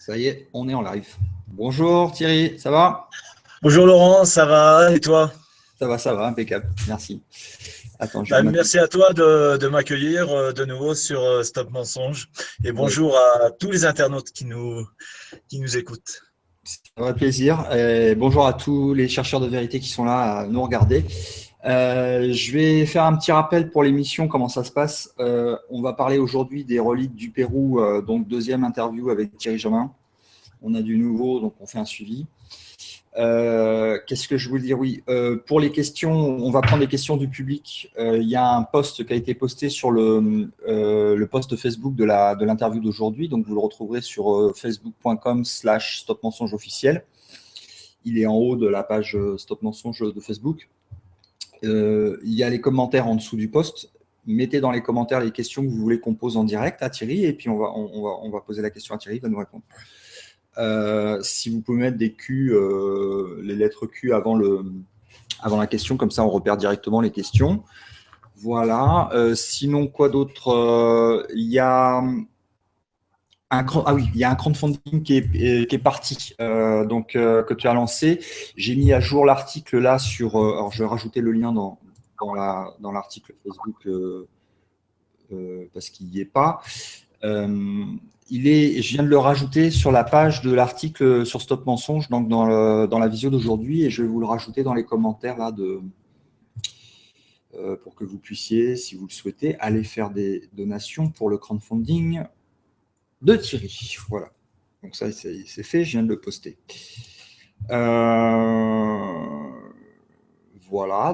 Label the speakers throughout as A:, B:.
A: Ça y est, on est en live. Bonjour Thierry, ça va?
B: Bonjour Laurent, ça va et toi?
A: Ça va, impeccable, merci. Attends, je vais remettre.
B: Merci à toi de m'accueillir de nouveau sur Stop Mensonge et
A: Ouais,
B: bonjour à tous les internautes qui nous écoutent.
A: ça va plaisir. Et bonjour à tous les chercheurs de vérité qui sont là à nous regarder. Je vais faire un petit rappel pour l'émission, comment ça se passe. On va parler aujourd'hui des reliques du Pérou, donc deuxième interview avec Thierry Jamin. On a du nouveau, donc on fait un suivi. Qu'est-ce que je voulais dire? Oui, pour les questions, on va prendre les questions du public. Il y a un post qui a été posté sur le post Facebook de l'interview d'aujourd'hui. Donc, vous le retrouverez sur facebook.com/Stop Mensonge officiel. Il est en haut de la page Stop Mensonge de Facebook. Il y a les commentaires en dessous du post. Mettez dans les commentaires les questions que vous voulez qu'on pose en direct à Thierry et puis on va poser la question à Thierry, il va nous répondre. Si vous pouvez mettre des Q, les lettres Q avant la question, comme ça on repère directement les questions. Voilà. Sinon, quoi d'autre? Il y a il y a un crowdfunding qui est parti, que tu as lancé. J'ai mis à jour l'article là sur. Alors, je vais rajouter le lien dans l'article Facebook parce qu'il n'y est pas. Je viens de le rajouter sur la page de l'article sur Stop Mensonge, donc dans la visio d'aujourd'hui, et je vais vous le rajouter dans les commentaires là pour que vous puissiez, si vous le souhaitez, aller faire des donations pour le crowdfunding de Thierry. Voilà. Donc ça, c'est fait, je viens de le poster. Voilà,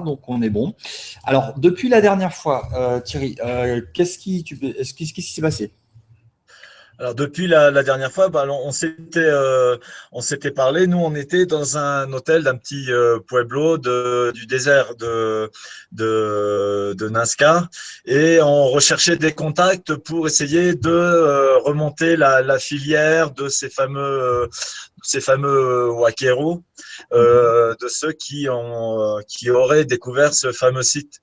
A: donc on est bon. Alors, depuis la dernière fois, Thierry, qu'est-ce qui s'est passé?
B: Alors depuis la dernière fois, on s'était parlé. Nous, on était dans un hôtel d'un petit pueblo du désert de Nazca et on recherchait des contacts pour essayer de remonter la filière de ces fameux Waqueros, de ceux qui auraient découvert ce fameux site.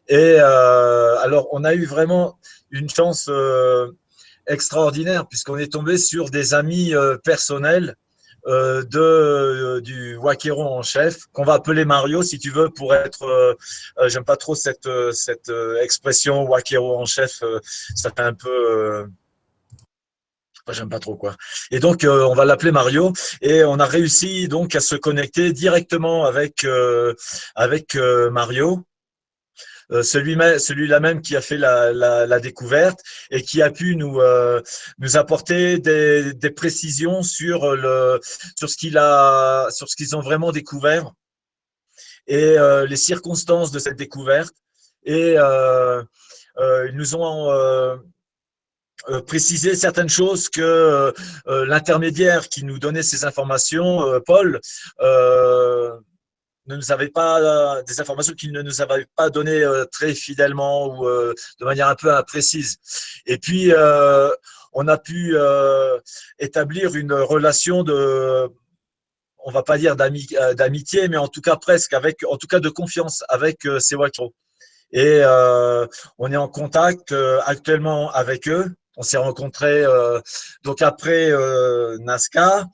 B: Et alors, on a eu vraiment une chance extraordinaire puisqu'on est tombé sur des amis personnels du Waquero en chef, qu'on va appeler Mario si tu veux, pour être j'aime pas trop cette expression Waquero en chef, ça fait un peu j'aime pas trop quoi. Et donc on va l'appeler Mario et on a réussi donc à se connecter directement avec Mario, celui-là même qui a fait la découverte et qui a pu nous apporter des précisions sur ce qu'ils ont vraiment découvert et les circonstances de cette découverte. Et ils nous ont précisé certaines choses que l'intermédiaire qui nous donnait ces informations, Paul, ne nous avait pas des informations qu'il ne nous avait pas données très fidèlement ou de manière un peu imprécise. Et puis, on a pu établir une relation on va pas dire d'amitié, mais en tout cas presque, en tout cas de confiance avec ces Waqueros. Et on est en contact actuellement avec eux. On s'est rencontrés donc après Nazca.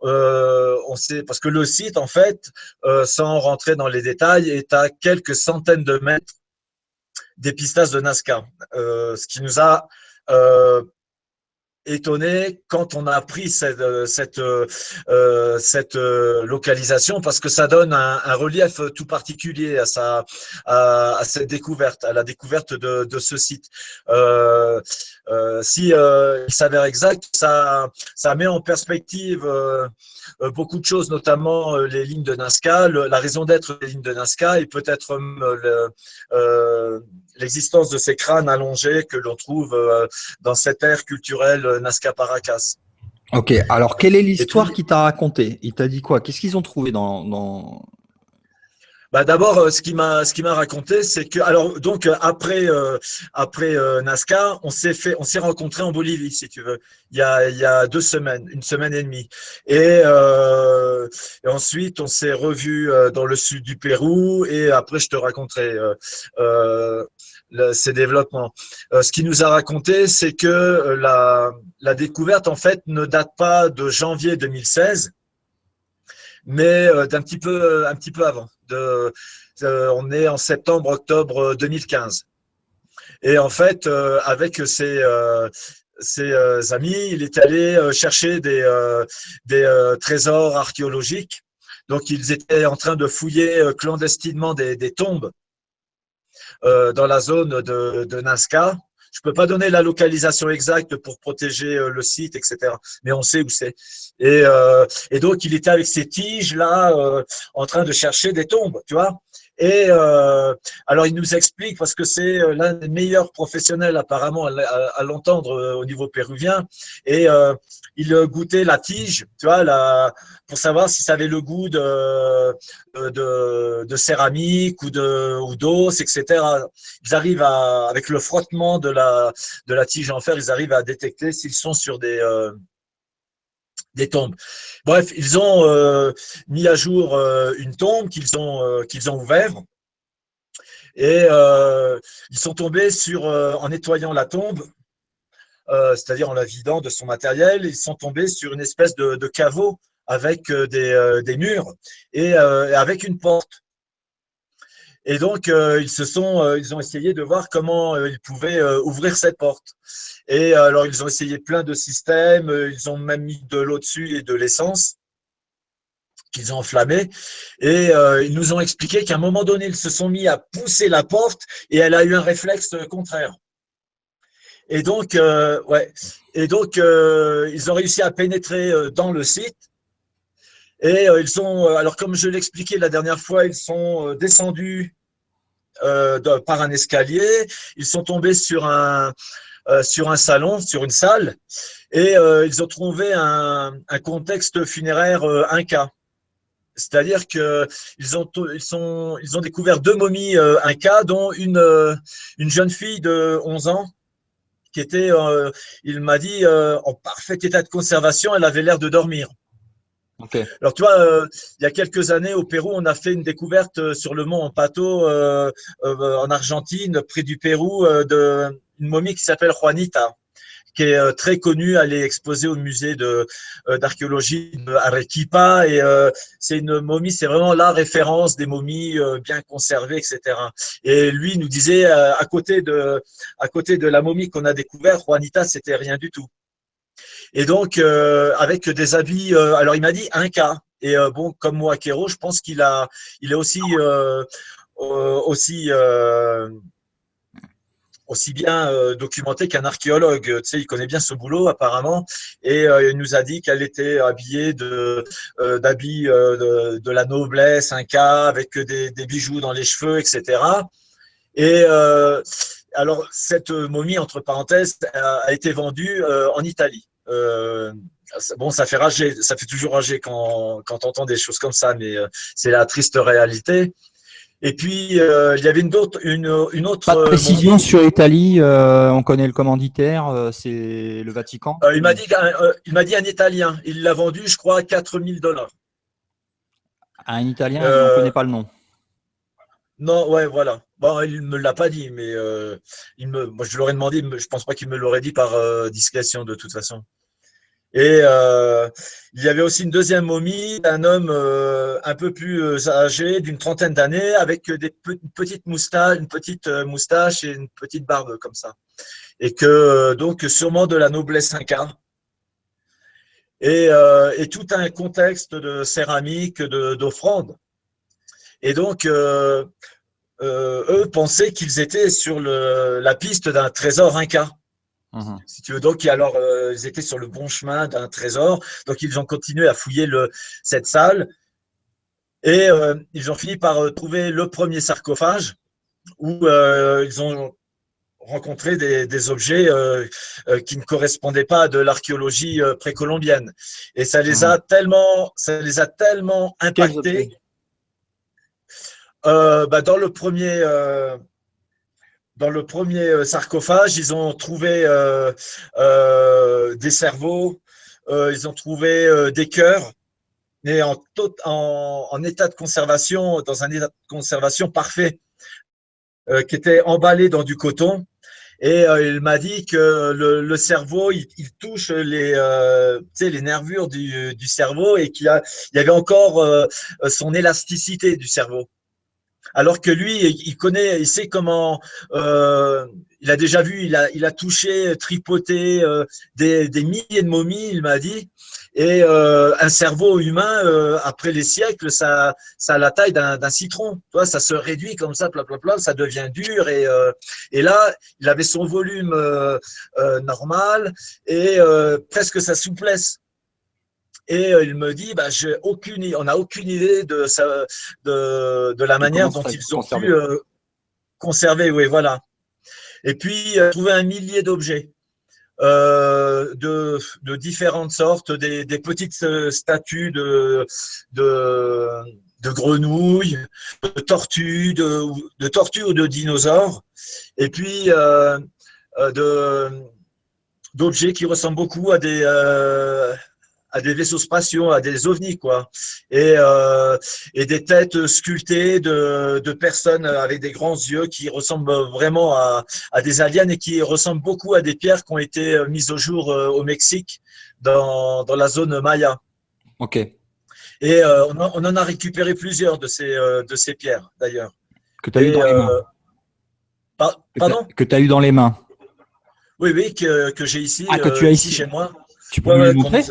B: Parce que le site, en fait, sans rentrer dans les détails, est à quelques centaines de mètres des pistas de Nazca. Ce qui nous a étonné quand on a appris cette localisation, parce que ça donne un relief tout particulier à cette découverte, à la découverte de ce site. Si il s'avère exact, ça met en perspective beaucoup de choses, notamment les lignes de Nazca, la raison d'être des lignes de Nazca et peut-être l'existence de ces crânes allongés que l'on trouve dans cette ère culturelle Nazca Paracas.
A: Ok, alors quelle est l'histoire qu'il t'a racontée? Il t'a dit quoi? Qu'est-ce qu'ils ont trouvé dans…
B: Bah d'abord, ce qui m'a raconté, c'est que alors donc après Nazca, on s'est rencontrés en Bolivie, si tu veux, il y a 2 semaines, une semaine et demie, et ensuite on s'est revus dans le sud du Pérou, et après je te raconterai euh, ces développements. Ce qu'il nous a raconté, c'est que la découverte en fait ne date pas de janvier 2016, mais un petit peu avant. On est en septembre-octobre 2015. Et en fait, avec ses amis, il est allé chercher des trésors archéologiques. Donc, ils étaient en train de fouiller clandestinement des tombes dans la zone de Nazca. Je ne peux pas donner la localisation exacte pour protéger le site, etc. Mais on sait où c'est. Et donc, il était avec ses tiges là, en train de chercher des tombes, tu vois. Et alors, il nous explique, parce que c'est l'un des meilleurs professionnels apparemment à l'entendre au niveau péruvien. Et il goûtait la tige, tu vois, pour savoir si ça avait le goût de céramique ou d'os, etc. Ils arrivent avec le frottement de la tige en fer, ils arrivent à détecter s'ils sont sur des tombes. Bref, ils ont mis à jour une tombe qu'ils ont ouverte, et ils sont tombés sur, en nettoyant la tombe, c'est-à-dire en la vidant de son matériel, ils sont tombés sur une espèce de caveau avec des murs et avec une porte. Et donc, ils ont essayé de voir comment ils pouvaient ouvrir cette porte. Et alors, ils ont essayé plein de systèmes, ils ont même mis de l'eau dessus et de l'essence qu'ils ont enflammé. Et ils nous ont expliqué qu'à un moment donné, ils se sont mis à pousser la porte et elle a eu un réflexe contraire. Et donc, ouais. Et donc, ils ont réussi à pénétrer dans le site. Et alors comme je l'expliquais la dernière fois, ils sont descendus par un escalier. Ils sont tombés sur un salon, sur une salle, et ils ont trouvé un contexte funéraire inca. C'est-à-dire ils ont découvert 2 momies inca, dont une jeune fille de 11 ans qui était, il m'a dit, en parfait état de conservation. Elle avait l'air de dormir.
A: Ok.
B: Alors, tu vois, il y a quelques années au Pérou, on a fait une découverte sur le mont Ampato, en Argentine, près du Pérou, une momie qui s'appelle Juanita, qui est très connue. Elle est exposée au musée d'archéologie de Arequipa. Et c'est une momie, c'est vraiment la référence des momies bien conservées, etc. Et lui nous disait, à côté de la momie qu'on a découverte, Juanita, c'était rien du tout. Et donc, avec des habits, alors il m'a dit un cas. Et bon, comme moi, Kero, je pense il est aussi, aussi bien documenté qu'un archéologue. Tu sais, il connaît bien ce boulot apparemment. Et il nous a dit qu'elle était habillée d'habits de la noblesse, un cas, avec des bijoux dans les cheveux, etc. Et alors, cette momie, entre parenthèses, a été vendue en Italie. Bon, ça fait rager, ça fait toujours rager quand on entend des choses comme ça, mais c'est la triste réalité. Et puis, il y avait une
A: Pas de
B: autre
A: précision
B: momie.
A: sur Italie. On connaît le commanditaire, c'est le Vatican.
B: Il m'a dit un Italien. Il l'a vendu, je crois, à 4000 $.
A: À un Italien et on ne
B: Euh,
A: connaît pas le nom.
B: non, ouais, voilà. Bon, il me l'a pas dit, mais moi, je l'aurais demandé. Je pense pas qu'il me l'aurait dit par discrétion de toute façon. Et il y avait aussi une deuxième momie d'un homme un peu plus âgé, d'une trentaine d'années, avec une petite moustache et une petite barbe comme ça. Et que donc sûrement de la noblesse inca. Et tout un contexte de céramique, d'offrande. Et donc, eux pensaient qu'ils étaient sur la piste d'un trésor inca.
A: Mhm.
B: Si tu veux. Donc, alors, ils étaient sur le bon chemin d'un trésor. Donc, ils ont continué à fouiller cette salle, et ils ont fini par trouver le premier sarcophage où ils ont rencontré des objets qui ne correspondaient pas à de l'archéologie précolombienne. Et
A: Mhm.
B: ça les a tellement
A: Quels
B: impactés.
A: objets?
B: Dans le premier sarcophage, ils ont trouvé des cerveaux, ils ont trouvé des cœurs, mais en état de conservation, dans un état de conservation parfait, qui était emballé dans du coton. Et il m'a dit que le cerveau, il touche les nervures du cerveau et il y avait encore son élasticité du cerveau. Alors que lui, il connaît, il sait comment. Il a déjà vu, il a touché, tripoté des milliers de momies, il m'a dit. Et un cerveau humain, après les siècles, ça a la taille d'un citron. Tu vois, ça se réduit comme ça, ça devient dur. Et là, il avait son volume normal et presque sa souplesse. Et il me dit, on n'a aucune idée de la
A: De comment
B: manière dont
A: c'est
B: ils ont pu
A: conservé.
B: conserver. Oui, voilà. Et puis, trouver un millier d'objets de différentes sortes, des petites statues de, de grenouilles, de tortues ou de dinosaures. Et puis, d'objets qui ressemblent beaucoup à des vaisseaux spatiaux, à des ovnis, quoi. Et, euh, et des têtes sculptées de personnes avec des grands yeux qui ressemblent vraiment à des aliens et qui ressemblent beaucoup à des pierres qui ont été mises au jour au Mexique, dans la zone Maya.
A: Ok.
B: Et on en a récupéré plusieurs de ces pierres, d'ailleurs.
A: Que tu as eu
B: Et
A: dans les mains.
B: pardon?
A: Que tu as eu dans les mains.
B: Oui, oui, que j'ai
A: Ah, que tu as
B: ici
A: ici.
B: chez moi.
A: Tu peux
B: Ouais,
A: me les
B: ouais,
A: montrer?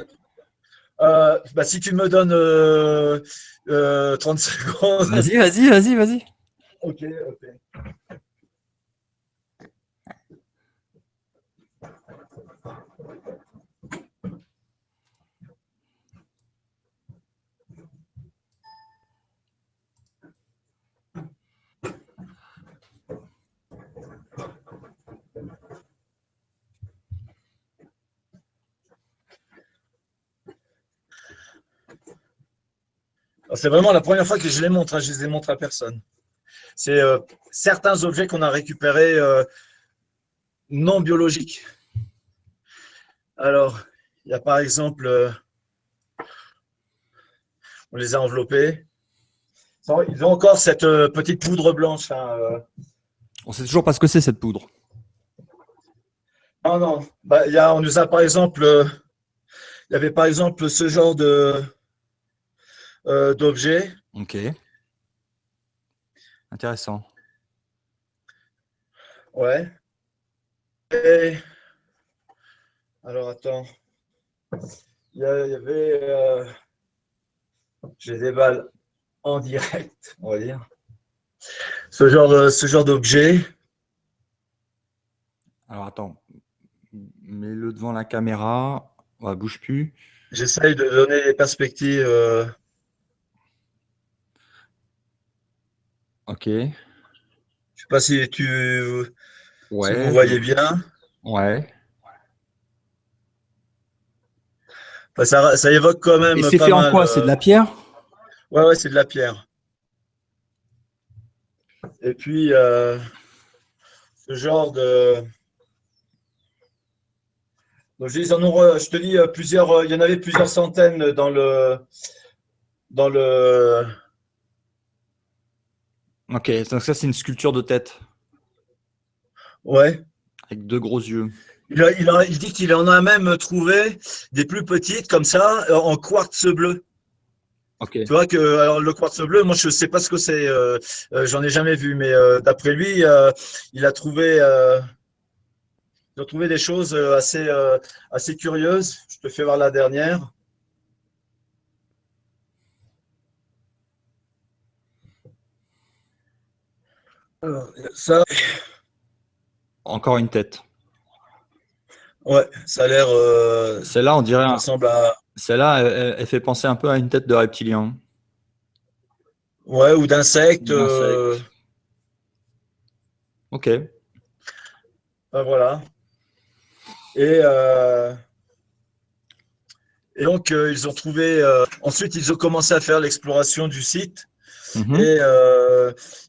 B: si tu me donnes 30 secondes.
A: Vas-y, vas-y, vas-y, vas-y.
B: Ok, ok. C'est vraiment la première fois que je les montre, hein, je les ai montrés à personne. C'est certains objets qu'on a récupérés non biologiques. Alors, il y a par exemple, on les a enveloppés. Ils ont encore cette petite poudre blanche, hein.
A: On sait toujours pas ce que c'est cette poudre.
B: Non, non. On nous a par exemple, il y avait par exemple ce genre d'objet.
A: Ok. Intéressant.
B: Ouais. Et, alors attends, il y avait, j'ai des balles en direct, on va dire. Ce genre d'objet.
A: Alors attends. Mets-le devant la caméra. Ouais, bouge plus.
B: J'essaye de donner des perspectives.
A: Ok.
B: Je sais pas si vous
A: Ouais,
B: voyez bien.
A: ouais.
B: Ça évoque quand
A: Et
B: même
A: c'est
B: pas
A: fait en
B: mal.
A: quoi? C'est de la pierre?
B: Ouais, ouais, c'est de la pierre. Et puis, ce genre de. Donc, je te dis, il y en avait plusieurs centaines dans le.
A: Ok, donc ça c'est une sculpture de tête
B: Ouais.
A: avec deux gros yeux.
B: Il dit qu'il en a même trouvé des plus petites, comme ça, en quartz bleu.
A: Ok.
B: Tu vois que alors le quartz bleu, moi je sais pas ce que c'est, j'en ai jamais vu, mais d'après lui, il a trouvé, ils ont trouvé des choses assez curieuses. Je te fais voir la dernière. Alors, ça,
A: Encore une tête.
B: ouais, ça a l'air,
A: Celle-là, on dirait,
B: ça ressemble à,
A: celle-là, elle fait penser un peu à une tête de reptilien,
B: ouais, ou d'insectes.
A: ou d'insecte. Ok.
B: Voilà. Et, et donc ils ont trouvé. Ensuite, ils ont commencé à faire l'exploration du site.
A: Mhm.
B: Et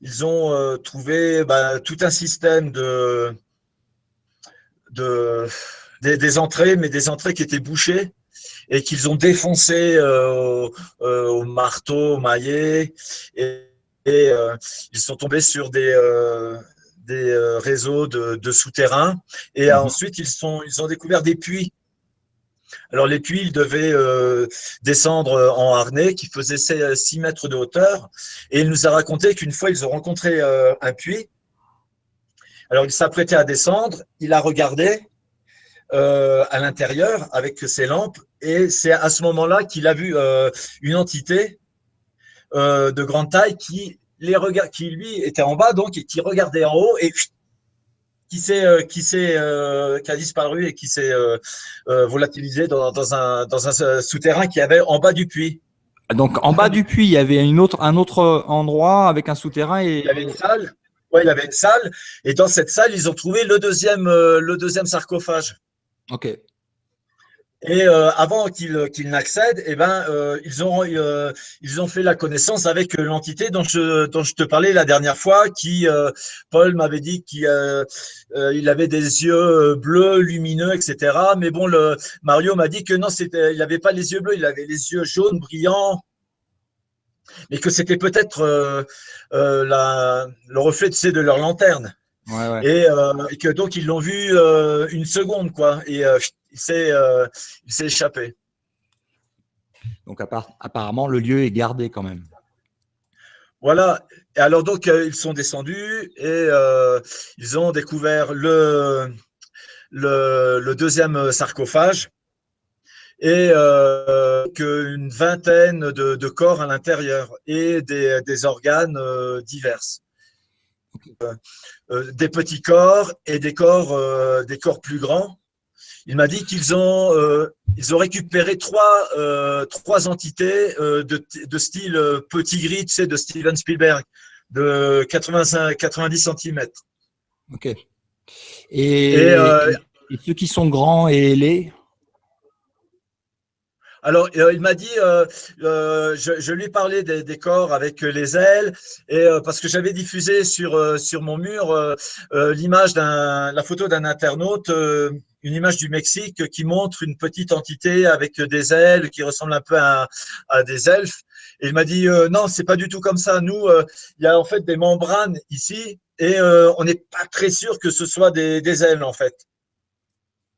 B: ils ont trouvé tout un système de, des entrées, mais des entrées qui étaient bouchées et qu'ils ont défoncé au marteau, au maillet. Et, et ils sont tombés sur des réseaux de souterrains. Et
A: Mhm.
B: ensuite, ils ont découvert des puits. Alors, les puits, ils devaient descendre en harnais qui faisait 6 mètres de hauteur. Et il nous a raconté qu'une fois, ils ont rencontré un puits. Alors, il s'apprêtait à descendre. Il a regardé à l'intérieur avec ses lampes. Et c'est à ce moment-là qu'il a vu une entité de grande taille qui lui était en bas donc et qui regardait en haut et qui a disparu et qui s'est volatilisé dans un souterrain qui avait en bas du puits.
A: Donc,
B: Au
A: en bas
B: fond du
A: du
B: puits.
A: puits, il y avait un autre endroit avec un souterrain
B: Il y avait une salle. Ouais, il y avait une salle. Et dans cette salle, ils ont trouvé le deuxième sarcophage.
A: Ok.
B: Et avant qu'ils n'accèdent, eh ben, ils ont fait la connaissance avec l'entité dont je te parlais la dernière fois, Paul m'avait dit qu'il il avait des yeux bleus, lumineux, etc. Mais bon, Mario m'a dit que non, il n'avait pas les yeux bleus, il avait les yeux jaunes, brillants, mais que c'était peut-être le reflet, tu sais, de leur lanterne.
A: Ouais, ouais.
B: Et que donc ils l'ont vu une seconde, quoi. Et il s'est échappé.
A: Donc, apparemment, le lieu est gardé quand même.
B: Voilà. Et alors donc ils sont descendus et ils ont découvert le deuxième sarcophage et qu'une vingtaine de corps à l'intérieur et des organes divers. Des petits corps et des corps plus grands. Il m'a dit ils ont récupéré trois entités de style petit gris, tu sais, de Steven Spielberg, de 90 centimètres.
A: Ok.
B: Et
A: Et ceux qui sont grands et ailés.
B: alors, il m'a dit, je lui ai parlé des corps avec les ailes, et parce que j'avais diffusé sur mon mur la photo d'un internaute, une image du Mexique qui montre une petite entité avec des ailes qui ressemble un peu à des elfes. Et il m'a dit, non, c'est pas du tout comme ça. Nous, il y a en fait des membranes ici, et on n'est pas très sûr que ce soit des ailes en fait.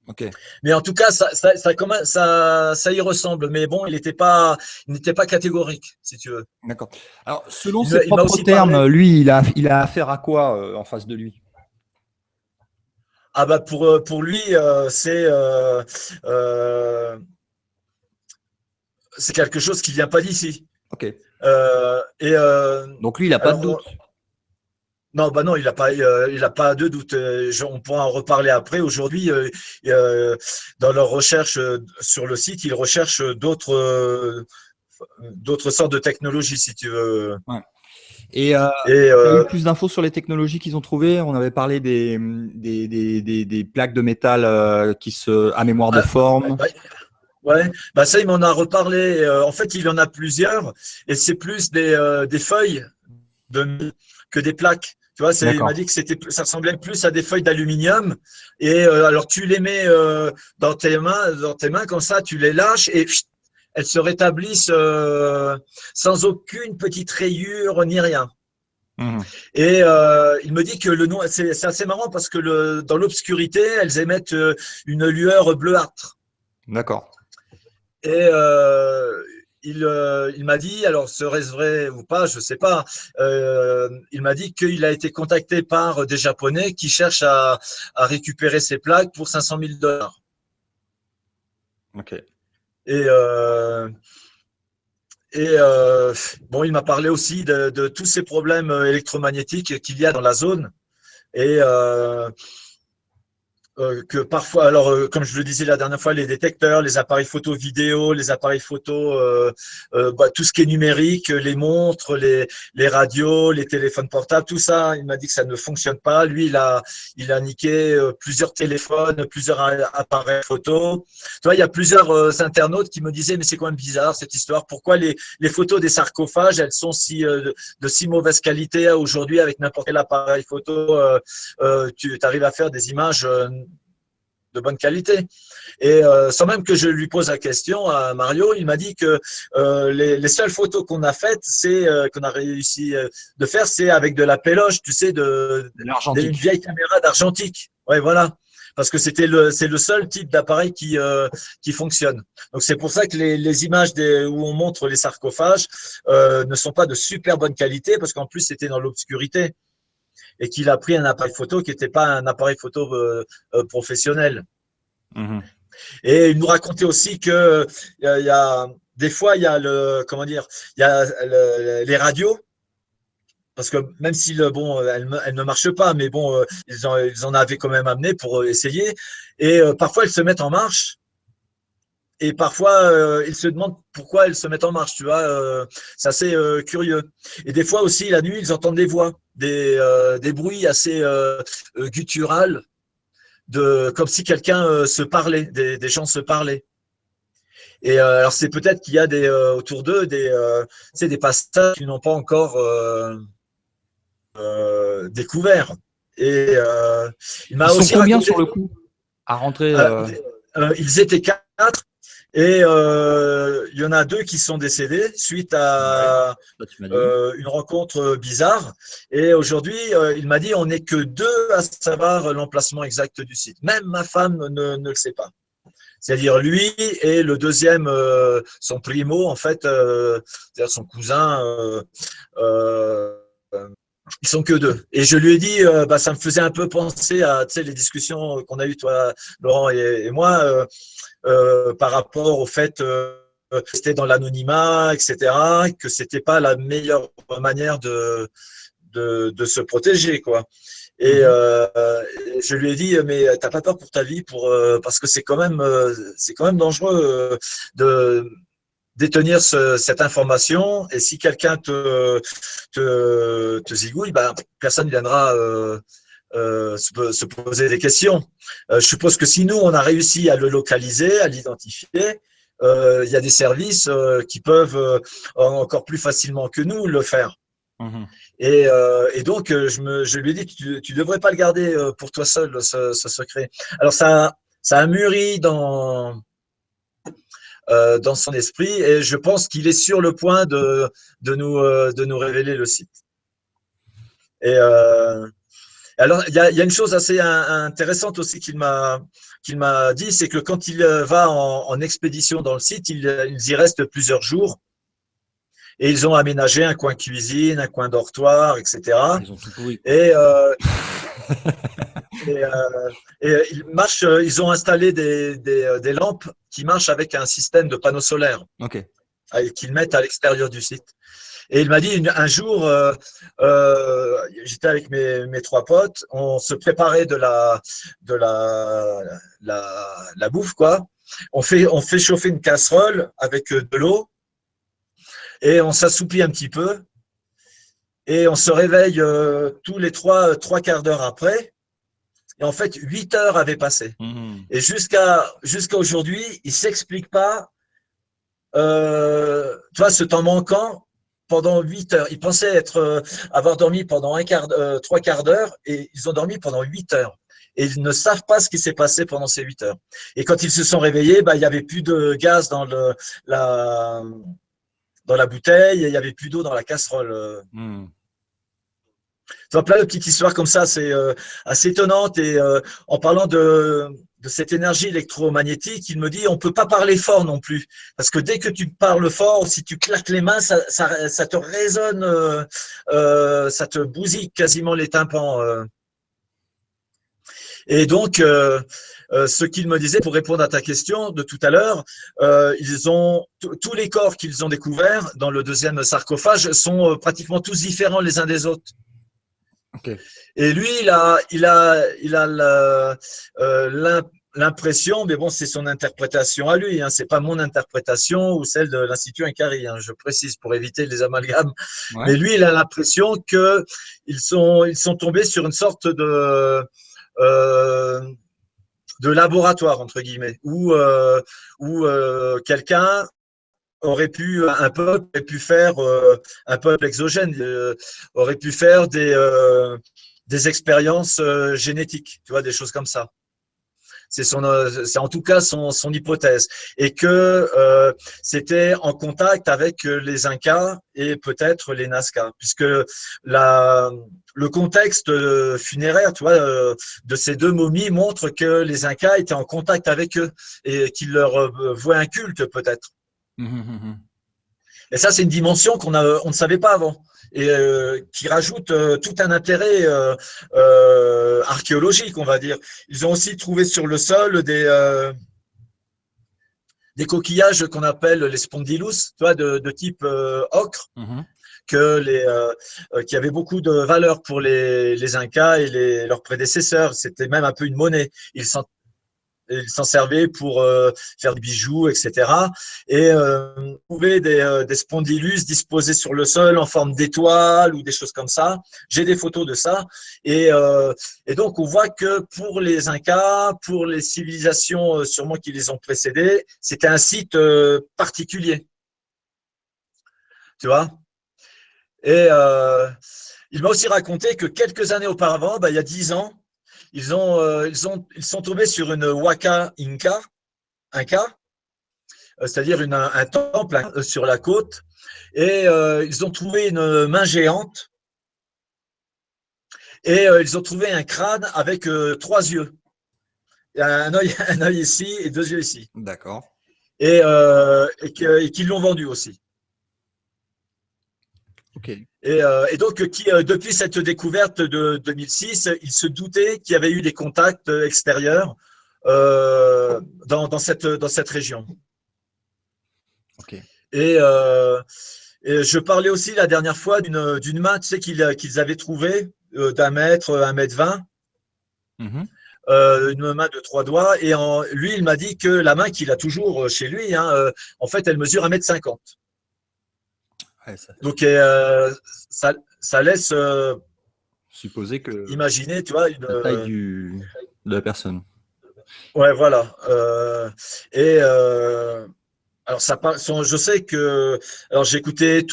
A: Ok.
B: Mais en tout cas, ça y ressemble. Mais bon, il n'était pas catégorique, si tu veux.
A: D'accord. Alors, selon ses
B: Il m'a
A: propres
B: aussi parlé.
A: termes, lui, il a affaire à quoi en face de lui?
B: Ah bah pour lui, euh, c'est quelque chose qui vient pas d'ici.
A: Ok.
B: Et
A: Donc lui, il n'a pas de
B: alors,
A: doute.
B: non, bah non, il a pas de doute. On pourra en reparler après. Aujourd'hui, dans leur recherche sur le site, ils recherchent d'autres sortes de technologies, si tu veux.
A: Ouais. Et
B: Et
A: tu as eu plus d'infos sur les technologies qu'ils ont trouvées? On avait parlé des plaques de métal à mémoire de
B: ah,
A: forme.
B: bah, ouais, bah ça, il m'en a reparlé. En fait, il y en a plusieurs, et c'est plus des feuilles que des plaques. Tu vois, il m'a
A: D'accord.
B: dit que ça ressemblait plus à des feuilles d'aluminium. Et alors, tu les mets dans tes mains comme ça, tu les lâches et pfft, elles se rétablissent sans aucune petite rayure ni rien.
A: Mhm.
B: Et il me dit que le nom, c'est assez marrant parce que dans l'obscurité, elles émettent une lueur bleuâtre.
A: D'accord.
B: Et il m'a dit, alors serait-ce vrai ou pas, je ne sais pas, il m'a dit qu'il a été contacté par des Japonais qui cherchent à récupérer ces plaques pour 500 000 dollars.
A: Ok.
B: Et, bon, il m'a parlé aussi de tous ces problèmes électromagnétiques qu'il y a dans la zone. Et que parfois, alors comme je le disais la dernière fois, les détecteurs, les appareils photo vidéo, les appareils photo, tout ce qui est numérique, les montres, les radios, les téléphones portables, tout ça, il m'a dit que ça ne fonctionne pas. Lui, il a niqué plusieurs téléphones, plusieurs appareils photo. Tu vois, il y a plusieurs internautes qui me disaient, mais c'est quand même bizarre cette histoire. Pourquoi les photos des sarcophages, elles sont de si mauvaise qualité aujourd'hui avec n'importe quel appareil photo, tu arrives à faire des images de bonne qualité. Et sans même que je lui pose la question à Mario, il m'a dit que les seules photos qu'on a faites, qu'on a réussi de faire, c'est avec de la péloche, tu sais, une vieille caméra d'argentique. Ouais, voilà. Parce que c'est le seul type d'appareil qui fonctionne. Donc c'est pour ça que les images où on montre les sarcophages ne sont pas de super bonne qualité, parce qu'en plus c'était dans l'obscurité et qu'il a pris un appareil photo qui n'était pas un appareil photo professionnel.
C: Mmh.
B: Et il nous racontait aussi que il y a des fois il y a les radios, parce que même si elles ne marchent pas, mais bon, ils en avaient quand même amené pour essayer. Et parfois elles se mettent en marche. Et parfois, ils se demandent pourquoi elles se mettent en marche, tu vois. C'est assez curieux. Et des fois aussi, la nuit, ils entendent des voix, des bruits assez gutturales, comme si quelqu'un se parlait, des gens se parlaient. Et alors, c'est peut-être qu'il y a autour d'eux des passages qu'ils n'ont pas encore découverts. Et il m'a
C: Ils sont
B: aussi
C: combien
B: raconté,
C: sur le coup à rentrer
B: ils étaient 4. Et il y en a 2 qui sont décédés suite à une rencontre bizarre. Et aujourd'hui, il m'a dit, on n'est que 2 à savoir l'emplacement exact du site. Même ma femme ne le sait pas. C'est-à-dire lui et le deuxième, son primo, en fait, c'est-à-dire son cousin, ils sont que 2. Et je lui ai dit, ça me faisait un peu penser à les discussions qu'on a eues, toi, Laurent et moi, par rapport au fait que c'était dans l'anonymat, etc., que c'était pas la meilleure manière de se protéger, quoi. Et je lui ai dit, mais t'as pas peur pour ta vie, parce que c'est quand même dangereux de détenir cette information. Et si quelqu'un te zigouille, personne ne viendra se poser des questions. Je suppose que si nous, on a réussi à le localiser, à l'identifier, il y a des services qui peuvent encore plus facilement que nous le faire.
C: Mmh.
B: Et donc, je lui ai dit, tu devrais pas le garder pour toi seul, ce secret. Alors, ça a mûri dans son esprit, et je pense qu'il est sur le point de nous révéler le site. Et alors, il y a une chose assez intéressante aussi qu'il m'a dit, c'est que quand il va en expédition dans le site, ils y restent plusieurs jours. Et ils ont aménagé un coin cuisine, un coin dortoir, etc.
C: Ils ont tout pourri.
B: Et ils marchent, ils ont installé des lampes qui marchent avec un système de panneaux solaires
C: OK.
B: qu'ils mettent à l'extérieur du site. Et il m'a dit un jour, j'étais avec mes 3 potes, on se préparait de la bouffe, quoi. On fait chauffer une casserole avec de l'eau et on s'assoupit un petit peu et on se réveille tous les 3 quarts d'heure après. Et en fait, 8 heures avaient passé.
C: Mmh.
B: Et jusqu'à aujourd'hui, il ne s'explique pas, tu vois, ce temps manquant pendant 8 heures. Ils pensaient avoir dormi pendant 3 quarts d'heure, et ils ont dormi pendant 8 heures. Et ils ne savent pas ce qui s'est passé pendant ces 8 heures. Et quand ils se sont réveillés, il n'y avait plus de gaz dans la bouteille, et il n'y avait plus d'eau dans la casserole.
C: Mmh.
B: Tu vois, plein de petites histoires comme ça, c'est assez étonnante. Et en parlant de cette énergie électromagnétique, il me dit, on peut pas parler fort non plus, parce que dès que tu parles fort, si tu claques les mains, ça te résonne, ça te bousille quasiment les tympans. Et donc, ce qu'il me disait, pour répondre à ta question de tout à l'heure, tous les corps qu'ils ont découverts dans le deuxième sarcophage sont pratiquement tous différents les uns des autres.
C: Ok.
B: Et lui, il a l'impression, mais bon, c'est son interprétation à lui, hein, c'est pas mon interprétation ou celle de l'Institut Incarri, hein, je précise pour éviter les amalgames.
A: Ouais.
B: Mais lui, il a l'impression que ils sont tombés sur une sorte euh, de laboratoire entre guillemets, où quelqu'un un peuple aurait pu faire un peuple exogène aurait pu faire des expériences génétiques, tu vois, des choses comme ça. C'est en tout cas son hypothèse, et que c'était en contact avec les Incas et peut-être les Nazca, puisque le contexte funéraire, tu vois, de ces deux momies montre que les Incas étaient en contact avec eux et qu'ils leur vouaient un culte peut-être. Et ça, c'est une dimension on ne savait pas avant, et qui rajoute tout un intérêt archéologique, on va dire. Ils ont aussi trouvé sur le sol des coquillages qu'on appelle les spondylus, tu vois, de type ocre, qui avaient beaucoup de valeur pour les Incas et leurs prédécesseurs. C'était même un peu une monnaie. Ils s'en servaient pour faire des bijoux, etc. Et trouver des spondylus disposés sur le sol en forme d'étoile ou des choses comme ça. J'ai des photos de ça. Et donc, on voit que pour les Incas, pour les civilisations sûrement qui les ont précédées, c'était un site particulier. Tu vois ? Et il m'a aussi raconté que quelques années auparavant, il y a 10 ans, ils sont tombés sur une Waka Inca, c'est-à-dire un temple sur la côte, et ils ont trouvé une main géante, et ils ont trouvé un crâne avec 3 yeux, un œil ici et 2 yeux ici.
A: D'accord.
B: Et qu'ils l'ont vendu aussi.
A: Ok.
B: Et donc, depuis cette découverte de 2006, il se doutait qu'il y avait eu des contacts extérieurs dans cette région.
A: Ok.
B: Et je parlais aussi la dernière fois d'une main, tu sais, qu'ils avaient trouvée d'1 mètre, 1,20 m, une main de 3 doigts. Et lui, il m'a dit que la main qu'il a toujours chez lui, hein, en fait, elle mesure 1,50 m.
A: Ouais,
B: Donc, ça laisse
A: supposer que
B: imaginer, tu vois,
A: la taille de la personne.
B: Ouais, voilà. Et alors je sais que, alors j'ai lu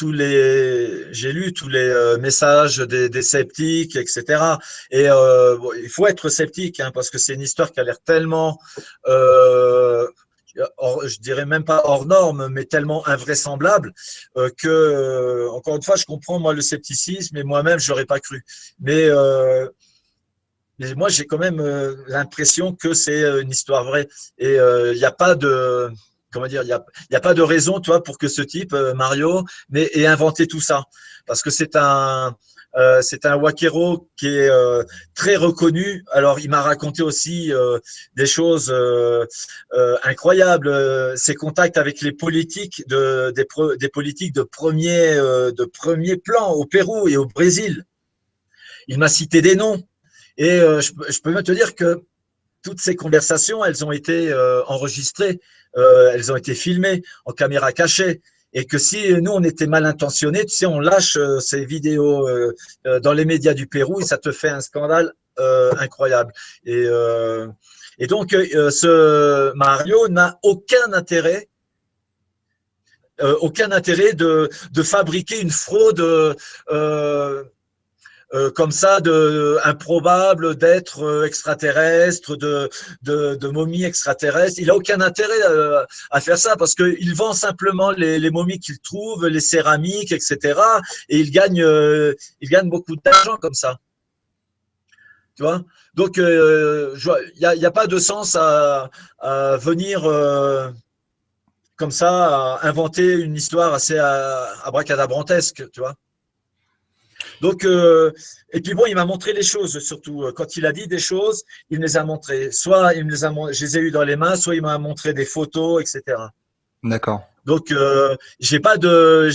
B: tous les messages des sceptiques, etc. Et bon, il faut être sceptique, hein, parce que c'est une histoire qui a l'air tellement, je dirais même pas hors norme, mais tellement invraisemblable que, encore une fois, je comprends moi le scepticisme, et moi-même j'aurais pas cru. Mais moi, j'ai quand même l'impression que c'est une histoire vraie. Et il n'y a pas de, comment dire, il y a pas de raison, toi, pour que ce type, Mario, ait inventé tout ça. Parce que c'est un Wakero qui est très reconnu. Alors, il m'a raconté aussi des choses incroyables. Ses contacts avec les politiques des politiques de premier plan au Pérou et au Brésil. Il m'a cité des noms. Et je peux même te dire que toutes ces conversations, elles ont été enregistrées, elles ont été filmées en caméra cachée. Et que si nous, on était mal intentionnés, tu sais, on lâche ces vidéos dans les médias du Pérou et ça te fait un scandale incroyable. Et donc, ce Mario n'a aucun intérêt de fabriquer une fraude comme ça, improbable d'êtres extraterrestres, de momies extraterrestres. Il n'a aucun intérêt à faire ça, parce qu'il vend simplement les momies qu'il trouve, les céramiques, etc. Et il gagne beaucoup d'argent comme ça. Tu vois? Donc, il n'y a pas de sens à venir comme ça, à inventer une histoire assez abracadabrantesque, tu vois? Donc, et puis bon, il m'a montré les choses, surtout quand il a dit des choses, il me les a montrées. Soit je les ai eues dans les mains, soit il m'a montré des photos, etc.
A: D'accord.
B: Donc, j'ai pas de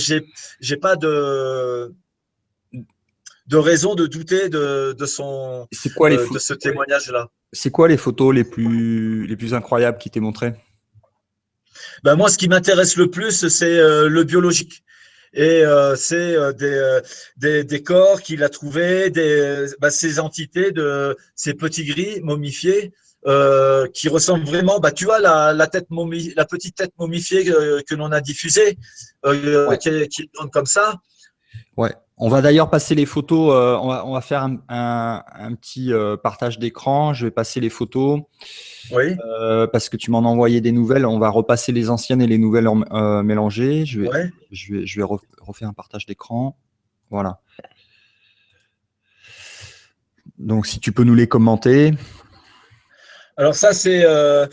B: de raison de douter de ce témoignage-là.
A: C'est quoi les photos les plus incroyables qui t'aient montré?
B: Ben moi, ce qui m'intéresse le plus, c'est le biologique. Et c'est des corps qu'il a trouvés, ces entités ces petits gris momifiés qui ressemblent vraiment. Tu vois la petite tête momifiée que l'on a diffusée,
A: Ouais.
B: qui est comme ça.
A: Ouais. On va d'ailleurs passer les photos. On va faire un petit partage d'écran. Je vais passer les photos.
B: Oui.
A: Parce que tu m'en as envoyé des nouvelles. On va repasser les anciennes et les nouvelles mélangées. Je vais refaire un partage d'écran. Voilà. Donc, si tu peux nous les commenter.
B: Alors ça, c'est un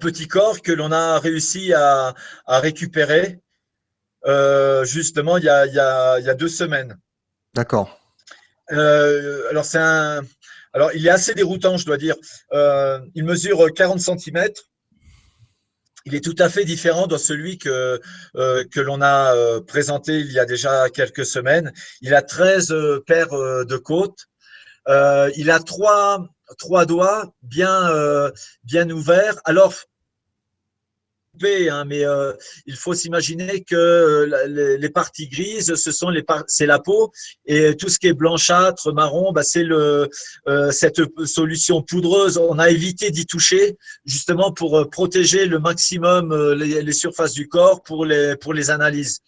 B: petit corps que l'on a réussi à récupérer justement il y a 2 semaines.
A: D'accord.
B: Alors il est assez déroutant, je dois dire. Il mesure 40 cm. Il est tout à fait différent de celui que l'on a présenté il y a déjà quelques semaines. Il a 13 paires de côtes. Il a trois doigts bien ouverts. Alors, mais il faut s'imaginer que les parties grises, c'est la peau, et tout ce qui est blanchâtre, marron, c'est cette solution poudreuse. On a évité d'y toucher justement pour protéger le maximum les surfaces du corps pour les analyses.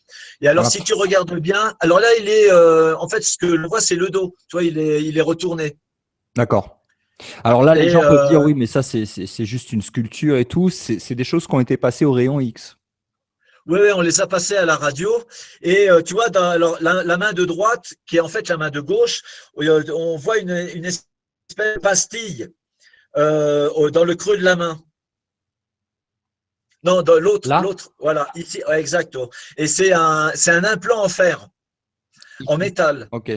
B: Et alors, si tu regardes bien, alors là, il est en fait, ce que l'on voit, c'est le dos. Tu vois, il est retourné.
A: D'accord. Alors là, les gens peuvent dire oui, mais ça, c'est juste une sculpture et tout. C'est des choses qui ont été passées au rayon X.
B: Oui, on les a passées à la radio. Et tu vois, dans la main de droite, qui est en fait la main de gauche, on voit une espèce de pastille dans le creux de la main. Non, dans l'autre, voilà, ici, ouais, exact. Et c'est un implant en fer, en métal.
A: Ok.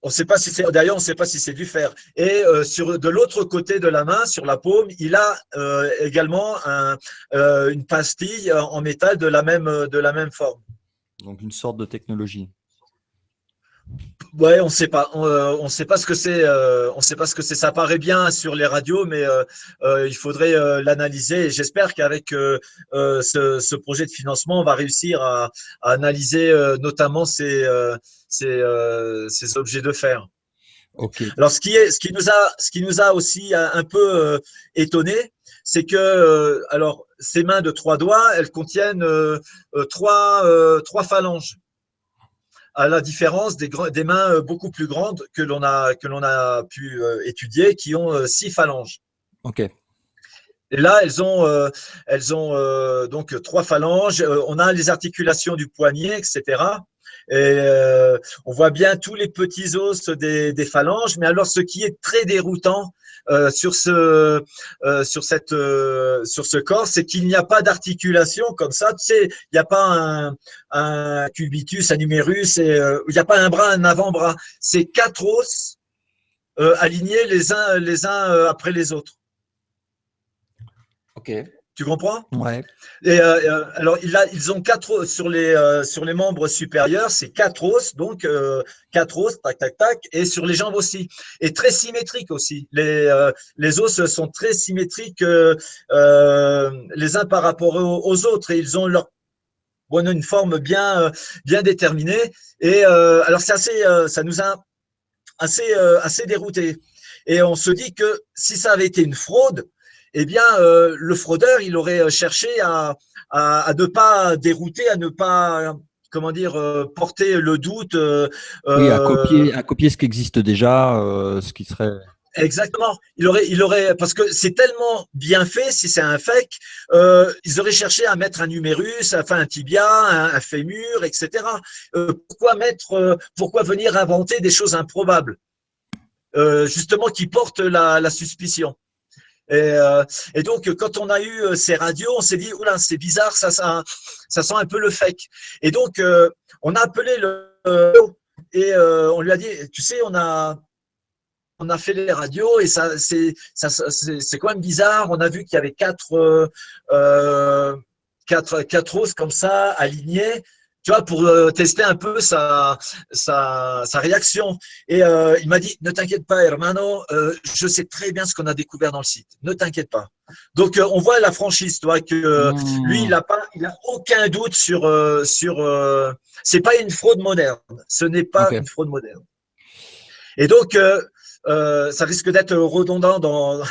B: On ne sait pas si d'ailleurs, on ne sait pas si c'est du fer. Et de l'autre côté de la main, sur la paume, il a également une pastille en métal de la même forme.
A: Donc une sorte de technologie.
B: Ouais, on sait pas. On sait pas ce que c'est. On sait pas ce que c'est. Ça paraît bien sur les radios, mais il faudrait l'analyser. Et j'espère qu'avec ce projet de financement, on va réussir à analyser notamment ces objets de fer.
A: Ok.
B: Alors, ce qui nous a aussi un peu étonné, c'est que alors ces mains de 3 doigts, elles contiennent trois phalanges, à la différence des mains beaucoup plus grandes que l'on a pu étudier, qui ont 6 phalanges.
A: Ok.
B: Et là, elles ont donc 3 phalanges. On a les articulations du poignet, etc. Et on voit bien tous les petits os des phalanges. Mais alors, ce qui est très déroutant sur ce corps, c'est qu'il n'y a pas d'articulation comme ça. Tu sais, il n'y a pas un cubitus, un numérus, il n'y a pas un bras, un avant-bras. C'est 4 os alignés les uns après les autres.
A: Ok.
B: Tu comprends?
A: Ouais.
B: Et alors, ils ont 4 os sur les membres supérieurs, c'est 4 os, donc 4 os, tac, tac, tac, et sur les jambes aussi. Et très symétriques aussi. Les os sont très symétriques les uns par rapport aux autres, et ils ont une forme bien déterminée. Et alors, ça nous a assez dérouté. Et on se dit que si ça avait été une fraude, eh bien, le fraudeur, il aurait cherché à ne pas dérouter, à ne pas, comment dire, porter le doute.
A: Oui, à copier ce qui existe déjà, ce qui serait.
B: Exactement. Il aurait, parce que c'est tellement bien fait, si c'est un fake, ils auraient cherché à mettre un numérus, enfin un tibia, un fémur, etc. Pourquoi venir inventer des choses improbables, justement, qui portent la suspicion. Et donc, quand on a eu ces radios, on s'est dit, oula, c'est bizarre, ça sent un peu le fake. Et donc, on a appelé et on lui a dit, tu sais, on a fait les radios et c'est quand même bizarre. On a vu qu'il y avait quatre os comme ça, alignés. tu vois, pour tester un peu sa réaction. Et il m'a dit, ne t'inquiète pas, hermano, je sais très bien ce qu'on a découvert dans le site. Ne t'inquiète pas. Donc, on voit la franchise, tu vois, que lui,
C: Mmh.
B: il a aucun doute c'est pas une fraude moderne. Ce n'est pas
C: Ok.
B: une fraude moderne. Et donc, ça risque d'être redondant dans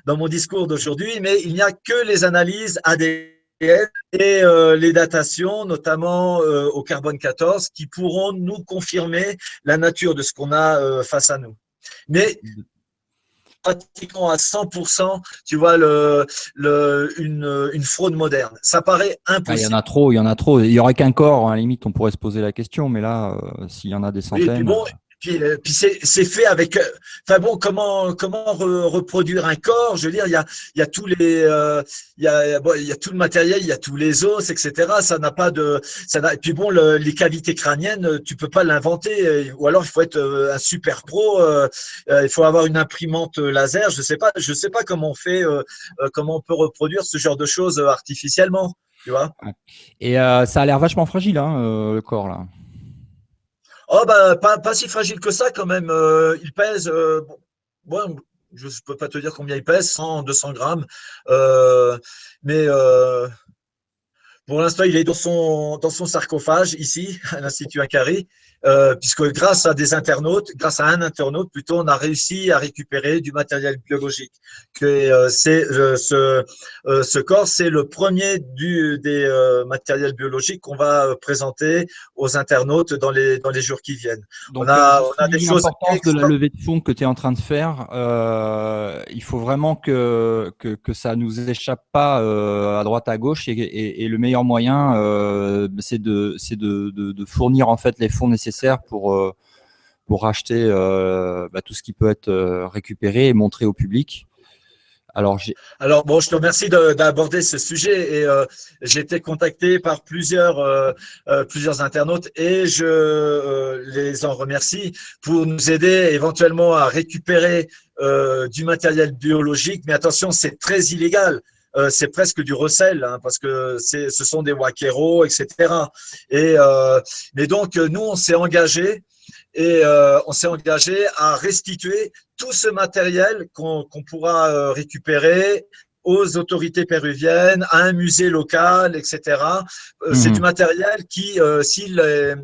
B: mon discours d'aujourd'hui, mais il n'y a que les analyses ADN et les datations, notamment au carbone 14, qui pourront nous confirmer la nature de ce qu'on a face à nous. Mais pratiquement à 100%, tu vois, une fraude moderne. Ça paraît
C: Ah, il y en
B: impossible.
C: a trop, il y en a trop. Il y aurait qu'un corps, à la limite, on pourrait se poser la question, mais là, s'il y en a des
B: Oui, et puis
C: centaines.
B: bon, puis c'est fait avec. Enfin bon, comment reproduire un corps? Je veux dire, il y a tous les, bon, il y a tout le matériel, il y a tous les os, etc. Ça n'a pas de, et puis bon, les cavités crâniennes, tu peux pas l'inventer, ou alors il faut être un super pro. Il faut avoir une imprimante laser. Je sais pas comment on fait, comment on peut reproduire ce genre de choses artificiellement, tu vois.
C: Ouais. Et ça a l'air vachement fragile, hein, le corps, là.
B: Oh bah pas si fragile que ça quand même. Il pèse, bon, je peux pas te dire combien il pèse, 100, 200 grammes. Mais pour l'instant, il est dans son sarcophage ici, à l'Institut Incari, puisque grâce à un internaute plutôt, on a réussi à récupérer du matériel biologique. Ce corps, c'est le premier des matériels biologiques qu'on va présenter aux internautes dans les jours qui viennent.
C: Donc, je
B: On a des
C: souligne
B: choses
C: l'importance de la levée de fonds que tu es en train de faire. Il faut vraiment que ça nous échappe pas à droite, à gauche. Et le meilleur moyen, c'est de fournir en fait les fonds nécessaires pour racheter tout ce qui peut être récupéré et montré au public. Alors,
B: Alors bon, je te remercie d'aborder ce sujet et j'ai été contacté par plusieurs internautes et je les en remercie pour nous aider éventuellement à récupérer du matériel biologique. Mais attention, c'est très illégal. C'est presque du recel hein, parce que ce sont des wakeros, etc. Mais donc nous, on s'est engagé on s'est engagé à restituer tout ce matériel qu'on pourra récupérer aux autorités péruviennes, à un musée local, etc. C'est du matériel qui, s'il est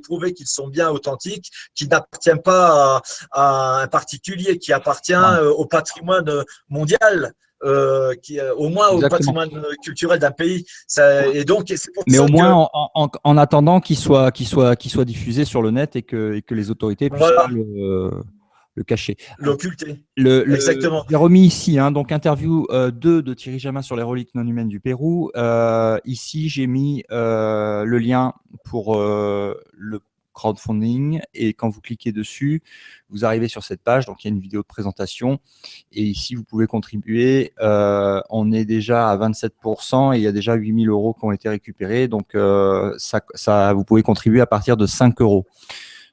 B: prouvé qu'ils sont bien authentiques, qui n'appartient pas à un particulier, qui appartient au patrimoine mondial. Au moins au
C: exactement.
B: patrimoine culturel d'un pays. Et donc, c'est pour
C: Mais
B: ça
C: au
B: que
C: moins, en attendant qu'il soit diffusé sur le net et que les autorités puissent pas
B: voilà,
C: le cacher.
B: l'occulter. Exactement.
C: J'ai remis ici, hein, donc interview 2 de Thierry Jamin sur les reliques non humaines du Pérou. Ici, j'ai mis le lien pour le crowdfunding et quand vous cliquez dessus, vous arrivez sur cette page. Donc, il y a une vidéo de présentation et ici, vous pouvez contribuer. On est déjà à 27% et il y a déjà 8 000 € qui ont été récupérés. Donc, vous pouvez contribuer à partir de 5 €.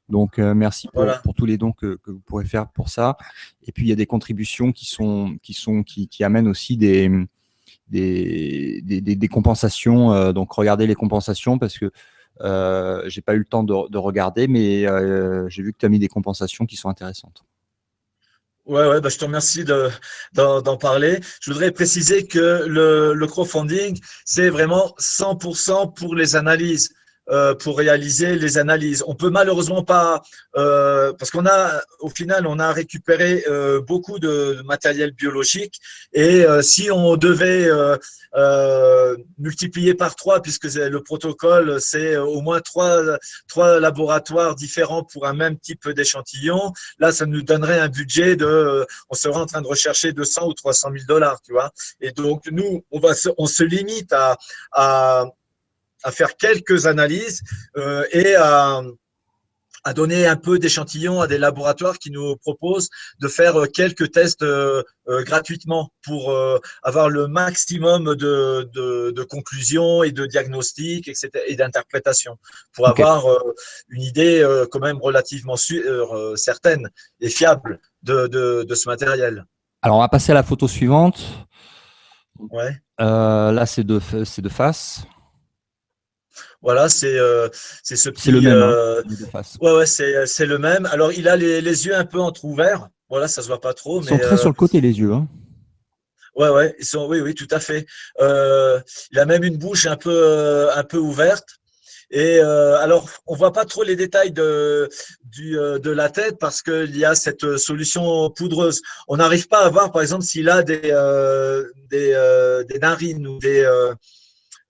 C: Donc, merci
B: Voilà.
C: pour tous les dons que vous pourrez faire pour ça. Et puis, il y a des contributions qui amènent aussi des compensations. Donc, regardez les compensations parce que j'ai pas eu le temps de regarder, mais j'ai vu que tu as mis des compensations qui sont intéressantes.
B: Ouais, bah, je te remercie d'en parler. Je voudrais préciser que le crowdfunding, c'est vraiment 100% pour les analyses, pour réaliser les analyses. On peut malheureusement pas, parce au final, on a récupéré beaucoup de matériel biologique et si on devait multiplier par 3, puisque le protocole, c'est au moins trois laboratoires différents pour un même type d'échantillon. Là, ça nous donnerait un budget on serait en train de rechercher 200 ou 300 000 $, tu vois. Et donc, nous, on se limite à faire quelques analyses et à donner un peu d'échantillons à des laboratoires qui nous proposent de faire quelques tests gratuitement pour avoir le maximum de conclusions et de diagnostics, etc., et d'interprétations, pour
C: Ok.
B: avoir une idée quand même relativement certaine et fiable de ce matériel.
C: Alors, on va passer à la photo suivante.
B: Ouais.
C: Là, c'est de face.
B: Voilà, c'est ce
C: C'est le
B: petit.
C: même, hein, les deux faces.
B: Ouais, c'est le même. Alors, il a les yeux un peu entrouverts. Voilà, ça se voit pas trop,
C: Ils sont
B: mais
C: très sur le côté, les yeux. Hein.
B: ouais, ils sont, oui, tout à fait. Il a même une bouche un peu ouverte. Et alors, on voit pas trop les détails de la tête parce qu'il y a cette solution poudreuse. On n'arrive pas à voir, par exemple, s'il a des narines ou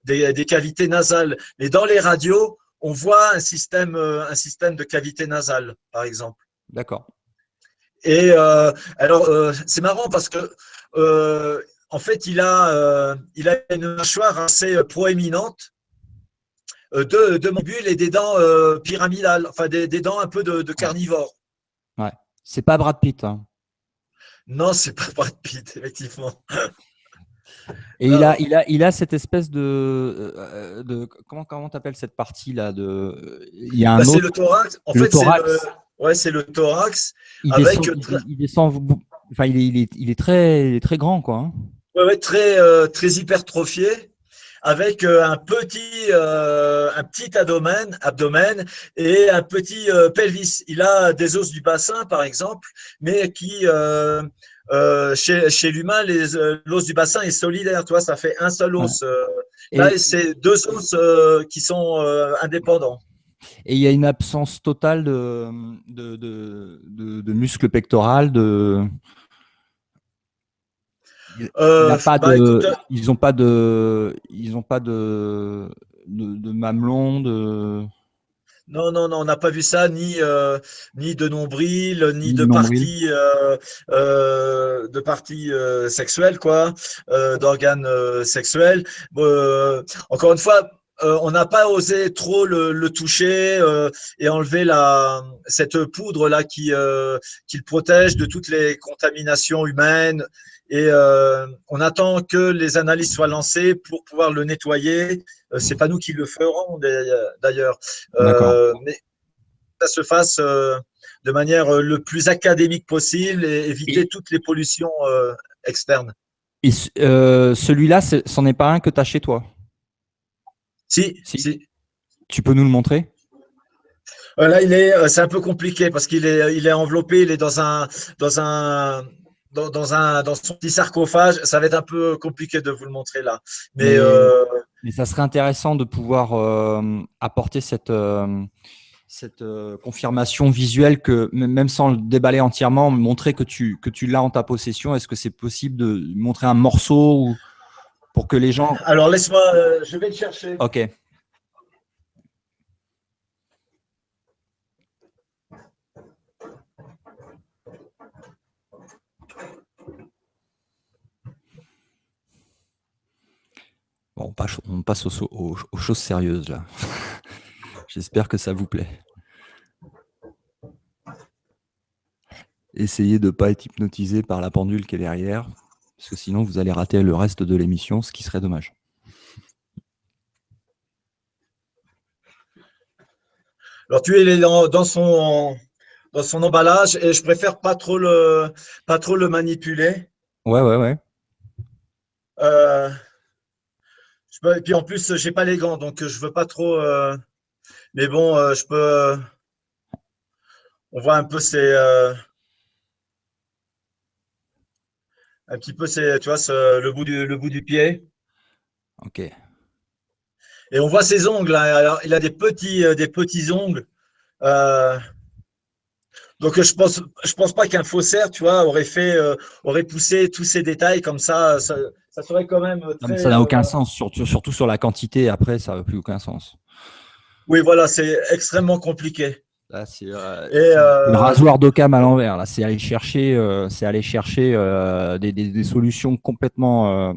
B: des cavités nasales. Mais dans les radios, on voit un système de cavité nasale, par exemple.
C: D'accord.
B: Et alors, c'est marrant parce que, en fait, il a une mâchoire assez proéminente, deux mandibules et des dents pyramidales, enfin des dents un peu de
C: Ouais.
B: carnivore.
C: Ouais. C'est pas Brad Pitt. Hein.
B: Non, c'est pas Brad Pitt, effectivement.
C: Et
B: Non.
C: il a cette espèce comment t'appelles cette partie là il y a
B: Bah,
C: un
B: c'est
C: autre,
B: le thorax. En
C: le
B: fait,
C: thorax.
B: c'est le thorax
C: Il
B: avec
C: descend, il descend. Enfin, il est très grand, quoi. Hein.
B: très hypertrophié, avec un petit abdomen et un petit pelvis. Il a des os du bassin, par exemple, mais chez l'humain, l'os du bassin est solidaire. Tu vois, ça fait un seul
C: Ouais.
B: os. Là,
C: Et,
B: c'est deux os qui sont indépendants.
C: et il y a une absence totale de muscles pectoral. Il a pas
B: Bah, écoute,
C: ils ont pas de mamelon,
B: non, on n'a pas vu ça, ni de nombril, ni
C: ni de nombril.
B: de parties sexuelles, quoi, d'organes sexuels. Encore une fois, on n'a pas osé trop le toucher et enlever cette poudre là qui le protège de toutes les contaminations humaines. Et on attend que les analyses soient lancées pour pouvoir le nettoyer. C'est pas nous qui le ferons d'ailleurs.
C: D'accord.
B: Mais que ça se fasse de manière le plus académique possible et éviter
C: Et,
B: toutes les pollutions externes.
C: celui-là, c'en est pas un que tu as chez toi.
B: Si,
C: Si.
B: si.
C: Tu peux nous le montrer?
B: Là, c'est un peu compliqué parce il est enveloppé, il est dans son petit sarcophage. Ça va être un peu compliqué de vous le montrer là. Mais
C: Mais ça serait intéressant de pouvoir apporter cette confirmation visuelle que même sans le déballer entièrement, montrer que tu l'as en ta possession. Est-ce que c'est possible de montrer un morceau pour que les gens…
B: alors laisse-moi, je vais le chercher.
C: Ok. Bon, on passe aux choses sérieuses là. J'espère que ça vous plaît. Essayez de ne pas être hypnotisé par la pendule qui est derrière, parce que sinon vous allez rater le reste de l'émission, ce qui serait dommage.
B: Alors tu es dans son emballage et je préfère pas trop le manipuler.
C: Ouais.
B: Euh, et puis en plus, j'ai pas les gants, donc je veux pas trop. Mais bon, on voit un peu un petit peu tu vois, le bout du pied.
C: Ok.
B: Et on voit ses ongles, hein. Alors, il a des petits ongles. Euh, donc je pense pas qu'un faussaire, tu vois, aurait poussé tous ces détails comme ça serait quand même
C: Non, mais
B: très.
C: ça n'a aucun sens, surtout sur la quantité. Après, ça n'a plus aucun sens.
B: Oui, voilà, c'est extrêmement compliqué.
C: Là,
B: Et
C: c'est le rasoir d'Occam à l'envers. Là, c'est aller chercher des solutions complètement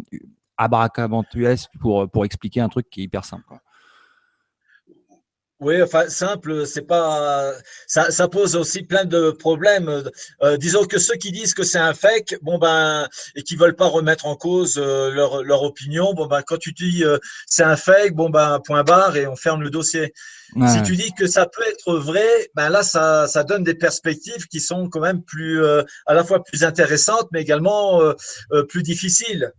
C: abracadabrantesques pour expliquer un truc qui est hyper simple. Quoi.
B: oui, enfin simple, c'est pas ça pose aussi plein de problèmes. Disons que ceux qui disent que c'est un fake, bon ben et qui veulent pas remettre en cause leur opinion, bon ben quand tu dis c'est un fake, bon ben point barre et on ferme le dossier. Si
C: Ouais.
B: tu dis que ça peut être vrai, ben là ça donne des perspectives qui sont quand même plus à la fois plus intéressantes, mais également plus difficiles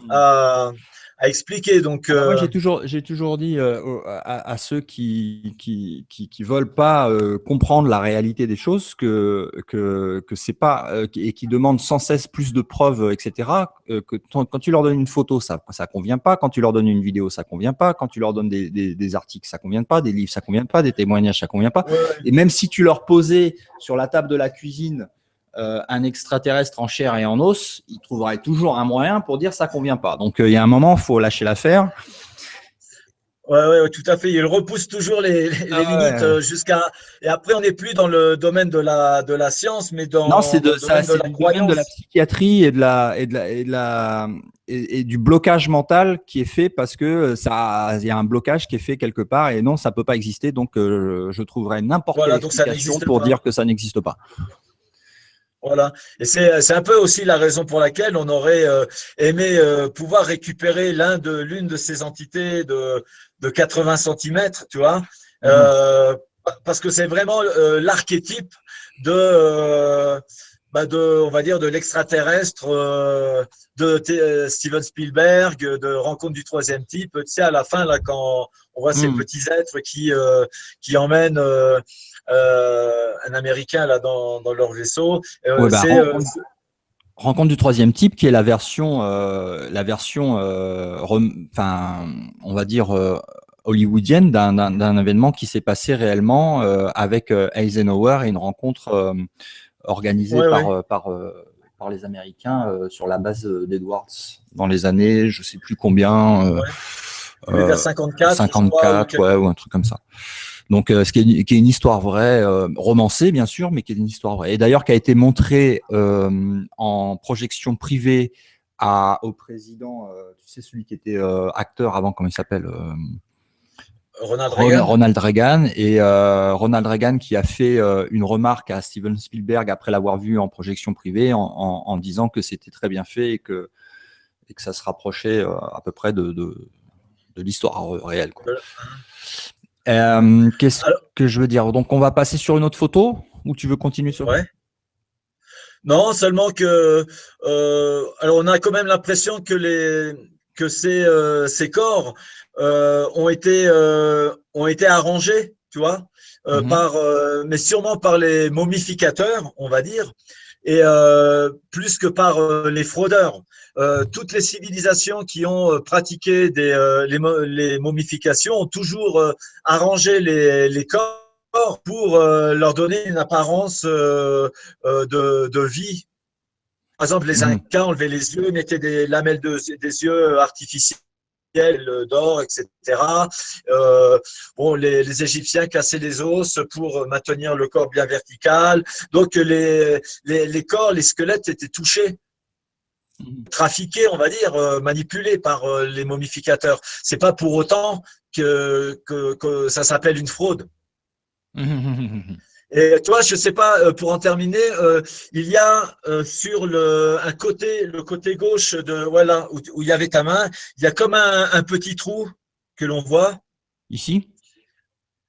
B: à à expliquer. Donc,
C: Moi, j'ai toujours dit à ceux qui veulent pas comprendre la réalité des choses que c'est pas et qui demandent sans cesse plus de preuves, etc. Quand tu leur donnes une photo, ça convient pas. Quand tu leur donnes une vidéo, ça convient pas. Quand tu leur donnes des articles, ça convient pas. Des livres, ça convient pas. Des témoignages, ça convient pas.
B: ouais,
C: Et même si tu leur posais sur la table de la cuisine un extraterrestre en chair et en os, il trouverait toujours un moyen pour dire ça convient pas. Donc il y a un moment, faut lâcher l'affaire.
B: ouais, tout à fait. Il repousse toujours les limites
C: Ouais.
B: jusqu'à. Et après, on n'est plus dans le domaine de la science, mais
C: Non,
B: dans le domaine de
C: c'est
B: la
C: du domaine de la
B: croyance.
C: psychiatrie et du blocage mental qui est fait parce que il y a un blocage qui est fait quelque part et non, ça peut pas exister. Donc, je trouverai n'importe quelle
B: Voilà, donc ça
C: explication
B: n'existe
C: pour
B: pas.
C: dire que ça n'existe pas.
B: Voilà. Et c'est un peu aussi la raison pour laquelle on aurait aimé pouvoir récupérer l'une de ces entités de 80 centimètres, tu vois,
C: Mhm.
B: parce que c'est vraiment l'archétype on va dire, de l'extraterrestre, Steven Spielberg, de Rencontre du troisième type. Tu sais, à la fin, là, quand on voit ces
C: Mhm.
B: petits êtres qui emmènent un Américain là dans leur vaisseau,
C: Ouais, bah,
B: c'est
C: rencontre du troisième type qui est la version, enfin, on va dire hollywoodienne d'un événement qui s'est passé réellement avec Eisenhower et une rencontre organisée
B: ouais, ouais.
C: par les Américains sur la base d'Edwards dans les années, je sais plus combien,
B: Ouais. On est vers
C: euh,
B: 54, je crois, ou
C: 54, ouais, ou un truc comme ça. Donc, qui est une histoire vraie, romancée bien sûr, mais qui est une histoire vraie. Et d'ailleurs, qui a été montrée en projection privée au président, tu sais, celui qui était acteur avant, comment il s'appelle
B: Ronald Reagan.
C: Ronald Reagan. Et Ronald Reagan qui a fait une remarque à Steven Spielberg après l'avoir vu en projection privée en disant que c'était très bien fait et que ça se rapprochait à peu près de l'histoire réelle, quoi. Qu'est-ce
B: Alors,
C: que je veux dire? Donc, on va passer sur une autre photo ou tu veux continuer sur?
B: ouais. Non, seulement que, alors on a quand même l'impression que ces corps ont été arrangés, tu vois,
C: Mhm.
B: mais sûrement par les momificateurs, on va dire, et plus que par les fraudeurs. Toutes les civilisations qui ont pratiqué les momifications ont toujours arrangé les corps pour leur donner une apparence de vie. Par exemple, les
C: Mhm.
B: Incas enlevaient les yeux, mettaient des lamelles des yeux artificiels d'or, etc. Bon, les Égyptiens cassaient les os pour maintenir le corps bien vertical. Donc, les corps, les squelettes étaient touchés,
C: Mhm.
B: trafiqués, on va dire, manipulés par les momificateurs. C'est pas pour autant que ça s'appelle une fraude.
C: Mhm.
B: Et toi, je sais pas, pour en terminer, il y a sur le côté gauche de voilà où il y avait ta main, il y a comme un petit trou que l'on voit.
C: Ici?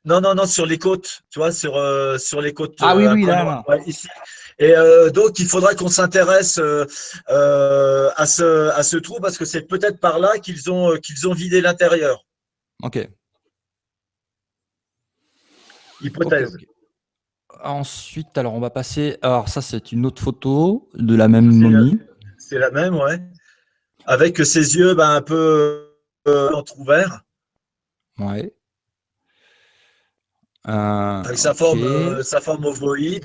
B: Non, non, non, sur les côtes, tu vois, sur les côtes
C: Ah oui,
B: un
C: oui,
B: peu
C: là,
B: noires,
C: là.
B: ouais, ici. Et donc, il faudra qu'on s'intéresse à ce trou parce que c'est peut-être par là qu'ils ont vidé l'intérieur.
C: Ok, ok,
B: Hypothèse.
C: ok. Ensuite, alors on va passer. Alors ça, c'est une autre photo de la même
B: C'est
C: momie.
B: c'est la même, ouais. Avec ses yeux ben, un peu entrouverts.
C: Ouais.
B: Avec
C: Ok.
B: sa forme ovoïde.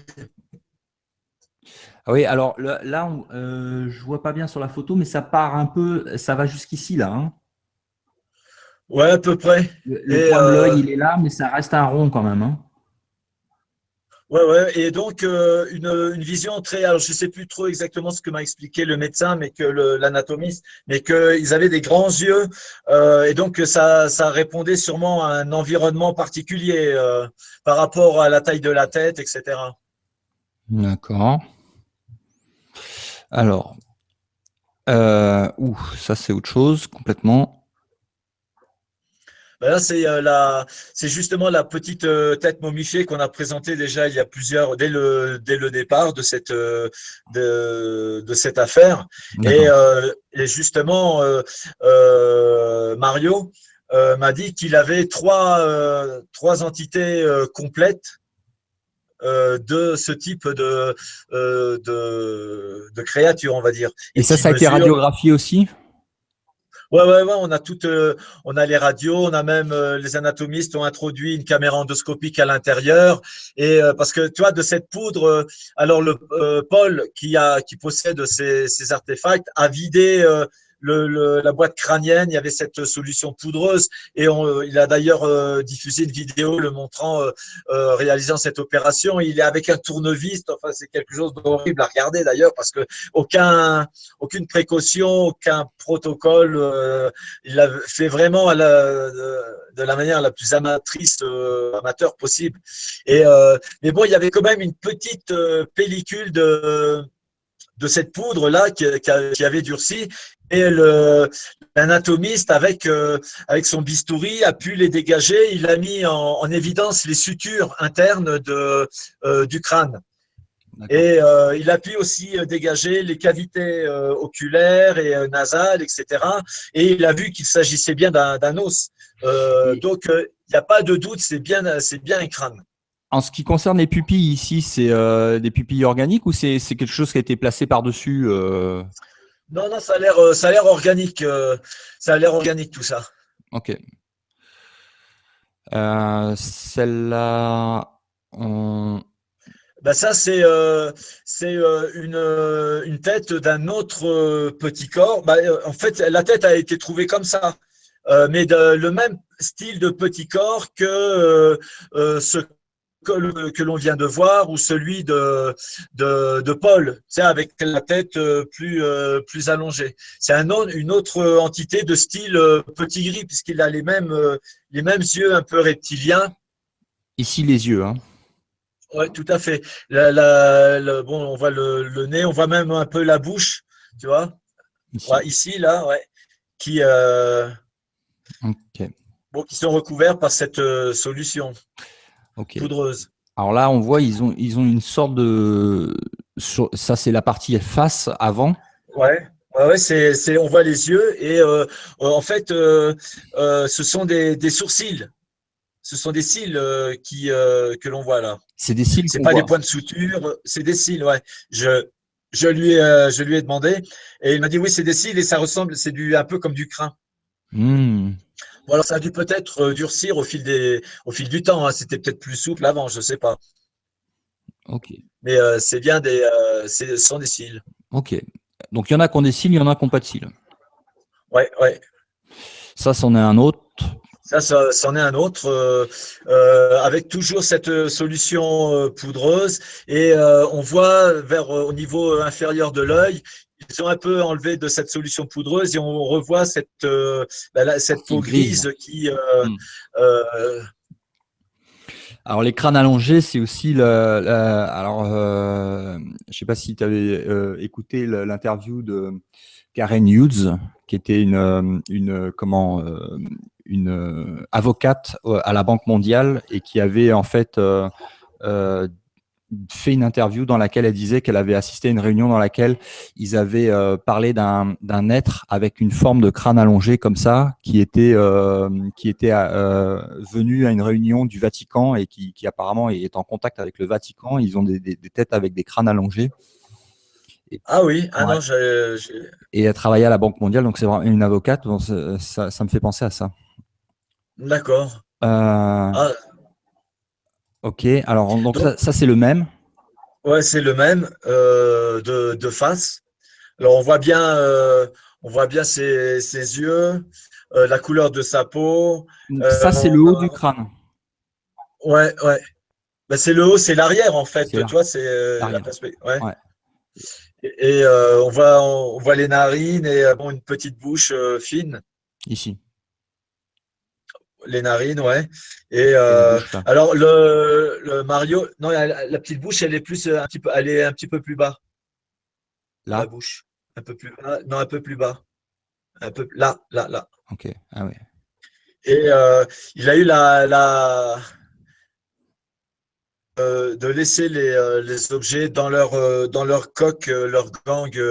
C: Ah oui, alors je vois pas bien sur la photo, mais ça part un peu, ça va jusqu'ici là, hein.
B: Ouais, à peu près.
C: Le
B: Et
C: coin de l'œil, il est là, mais ça reste un rond quand même, hein.
B: ouais, ouais. Et donc une vision très. Alors je sais plus trop exactement ce que m'a expliqué le médecin, mais que l'anatomiste, mais qu'ils avaient des grands yeux et donc ça répondait sûrement à un environnement particulier par rapport à la taille de la tête, etc.
C: D'accord. Alors, ça c'est autre chose complètement.
B: Ben là, c'est justement la petite tête momifiée qu'on a présentée déjà il y a dès le départ de cette affaire.
C: D'accord.
B: Et justement, Mario m'a dit qu'il avait trois entités complètes de ce type de créature, on va dire,
C: Et
B: et qui
C: ça a été
B: mesure.
C: radiographié aussi?
B: Ouais, on a les radios, on a même les anatomistes ont introduit une caméra endoscopique à l'intérieur. Et parce que tu vois, de cette poudre, alors le Paul qui possède ces artefacts a vidé la boîte crânienne. Il y avait cette solution poudreuse et il a d'ailleurs diffusé une vidéo le montrant réalisant cette opération. Il est avec un tournevis. Enfin, c'est quelque chose d'horrible à regarder d'ailleurs parce que aucune précaution, aucun protocole. Il l'a fait vraiment de la manière la plus amateur possible. Mais bon, il y avait quand même une petite pellicule de cette poudre-là qui avait durci. Et l'anatomiste, avec son bistouri, a pu les dégager. Il a mis en évidence les sutures internes du crâne. Et il a pu aussi dégager les cavités oculaires et nasales, etc. Et il a vu qu'il s'agissait bien d'un os. Donc, il n'y a pas de doute, c'est bien un crâne.
C: En ce qui concerne les pupilles ici, c'est des pupilles organiques ou c'est quelque chose qui a été placé par-dessus
B: Non, ça a l'air organique. Ça a l'air organique tout ça.
C: Ok. Celle-là, on...
B: Ben ça, c'est une tête d'un autre petit corps. En fait, la tête a été trouvée comme ça, mais le même style de petit corps ce que l'on vient de voir ou celui de Paul, tu sais, avec la tête plus allongée. C'est une autre entité de style petit gris, puisqu'il a les mêmes yeux un peu reptiliens.
C: Ici, les yeux. Hein.
B: Oui, tout à fait. Bon, on voit le nez, on voit même un peu la bouche, tu vois.
C: Ici.
B: Ouais, ici, là, ouais, qui,
C: Ok.
B: bon, qui sont recouverts par cette solution poudreuse.
C: Alors là, on voit, ils ont une sorte de... Ça, c'est la partie face avant.
B: Ouais, on voit les yeux et en fait, ce sont des sourcils. Ce sont des cils que l'on voit là.
C: C'est des cils
B: C'est
C: qu'on
B: pas des
C: voit.
B: points de suture, c'est des cils, ouais. Je lui ai demandé et il m'a dit oui, c'est des cils et ça ressemble, un peu comme du crin.
C: Hmm.
B: Bon, alors ça a dû peut-être durcir au fil du temps, hein. C'était peut-être plus souple avant, je sais pas.
C: Ok.
B: Mais c'est bien ce sont des cils.
C: Ok. Donc, il y en a qui ont des cils, il y en a qui n'ont pas de cils.
B: Ouais.
C: Ça, c'en est un autre.
B: Ça, c'en est un autre, avec toujours cette solution poudreuse. Et on voit au niveau inférieur de l'œil, ils ont un peu enlevé de cette solution poudreuse et on revoit cette
C: Partie
B: peau
C: grise.
B: grise qui.
C: Hmm.
B: Euh,
C: Alors, les crânes allongés, c'est aussi alors, je sais pas si tu avais écouté l'interview de Karen Hughes, qui était une avocate à la Banque mondiale et qui avait en fait fait une interview dans laquelle elle disait qu'elle avait assisté à une réunion dans laquelle ils avaient parlé d'un être avec une forme de crâne allongé comme ça, qui était venu à une réunion du Vatican et qui apparemment est en contact avec le Vatican. Ils ont des têtes avec des crânes allongés.
B: Ah oui, ah
C: Ouais.
B: non,
C: Et elle travaillait à la Banque mondiale, donc c'est vraiment une avocate. Bon, ça me fait penser à ça.
B: d'accord.
C: Euh,
B: Ah,
C: ok, alors donc
B: donc,
C: ça c'est le même.
B: ouais, c'est le même de face. Alors on voit bien ses yeux, la couleur de sa peau.
C: Ça c'est le haut du crâne.
B: Ouais. Ben, c'est le haut, c'est l'arrière en fait.
C: C'est
B: Tu
C: là,
B: vois, c'est la
C: l'arrière.
B: perspective. Ouais.
C: Ouais,
B: Et on voit les narines et bon, une petite bouche fine.
C: ici.
B: Les narines, ouais. Et
C: Et la bouche là.
B: alors le Mario, non, la petite bouche, elle est plus elle est un petit peu plus bas. La
C: Là.
B: bouche, un peu plus bas. Non, un peu plus bas. Un peu là.
C: Ok. Ah ouais.
B: Et il a eu de laisser les objets dans leur coque, leur gangue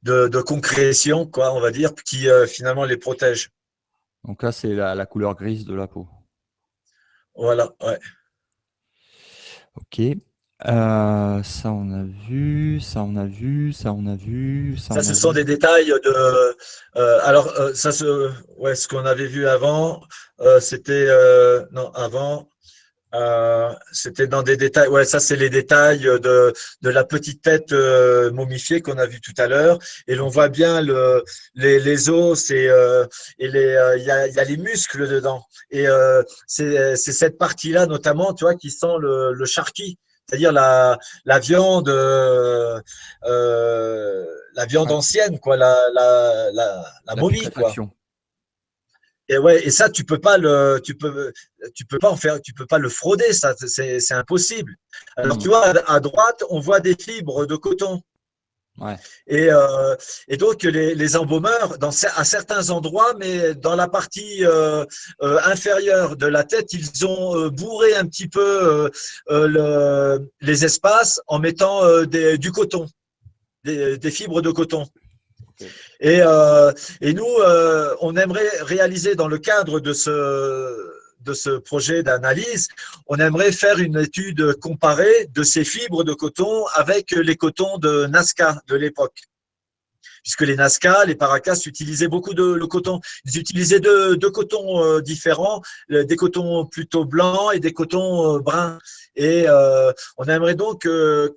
B: de concrétion, quoi, on va dire, qui finalement les protège.
C: Donc là, c'est la couleur grise de la peau.
B: Voilà, ouais.
C: Ok. Ça, on a vu. Ça, on a vu. Ça, on a vu. Ça,
B: Ça,
C: on a
B: ce sont
C: vu.
B: des détails de. Ouais, ce qu'on avait vu avant, c'était non avant. C'était dans des détails. Ouais, ça, c'est les détails de la petite tête momifiée qu'on a vu tout à l'heure. Et l'on voit bien les os il y a les muscles dedans. Et c'est cette partie-là, notamment, tu vois, qui sent le charqui, c'est-à-dire la viande, la viande
C: Ouais.
B: ancienne, quoi, la
C: La
B: momie, quoi.
C: putréfaction.
B: Et ouais, et ça, tu peux pas en faire, tu peux pas le frauder, ça, c'est impossible. Alors, tu
C: Mhm.
B: vois, à droite, on voit des fibres de coton.
C: Ouais.
B: Et, euh, et donc, les embaumeurs, à certains endroits, mais dans la partie inférieure de la tête, ils ont bourré un petit peu les espaces en mettant du coton, des fibres de coton.
C: Ok.
B: Et, et nous, on aimerait réaliser dans le cadre de ce projet d'analyse, on aimerait faire une étude comparée de ces fibres de coton avec les cotons de Nazca de l'époque. Puisque les Nazca, les Paracas utilisaient beaucoup le coton. Ils utilisaient deux cotons différents, des cotons plutôt blancs et des cotons bruns. Et on aimerait donc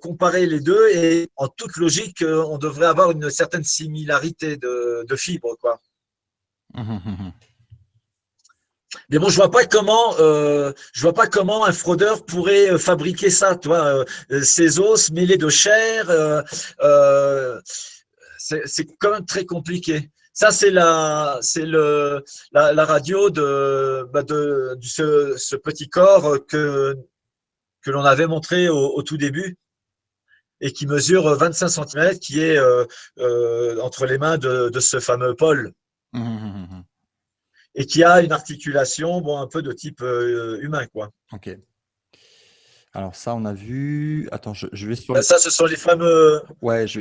B: comparer les deux et en toute logique, on devrait avoir une certaine similarité de fibres, quoi.
C: Mhm, mhm.
B: Mais bon, je vois pas comment un fraudeur pourrait fabriquer ça, tu vois, ces os mêlés de chair. C'est quand même très compliqué. Ça, la radio ce petit corps que l'on avait montré au tout début et qui mesure 25 cm, qui est entre les mains de ce fameux Paul
C: Mhm, mhm, mhm.
B: et qui a une articulation, bon, un peu de type humain, quoi.
C: Ok. Alors ça, on a vu. Attends, je vais sur
B: Ben,
C: les.
B: ça, ce sont les fameux.
C: Ouais, parce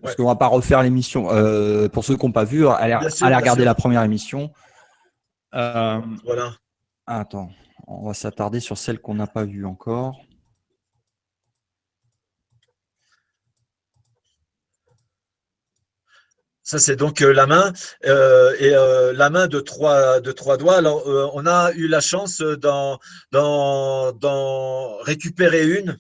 B: Ouais,
C: qu'on va pas refaire l'émission. Pour ceux qui n'ont pas vu,
B: bien
C: allez
B: sûr, bien
C: regarder
B: sûr.
C: la première émission. Euh,
B: Voilà.
C: Attends, on va s'attarder sur celle qu'on n'a pas vue encore.
B: Ça, c'est donc la main la main de trois doigts. Alors, on a eu la chance d'en récupérer une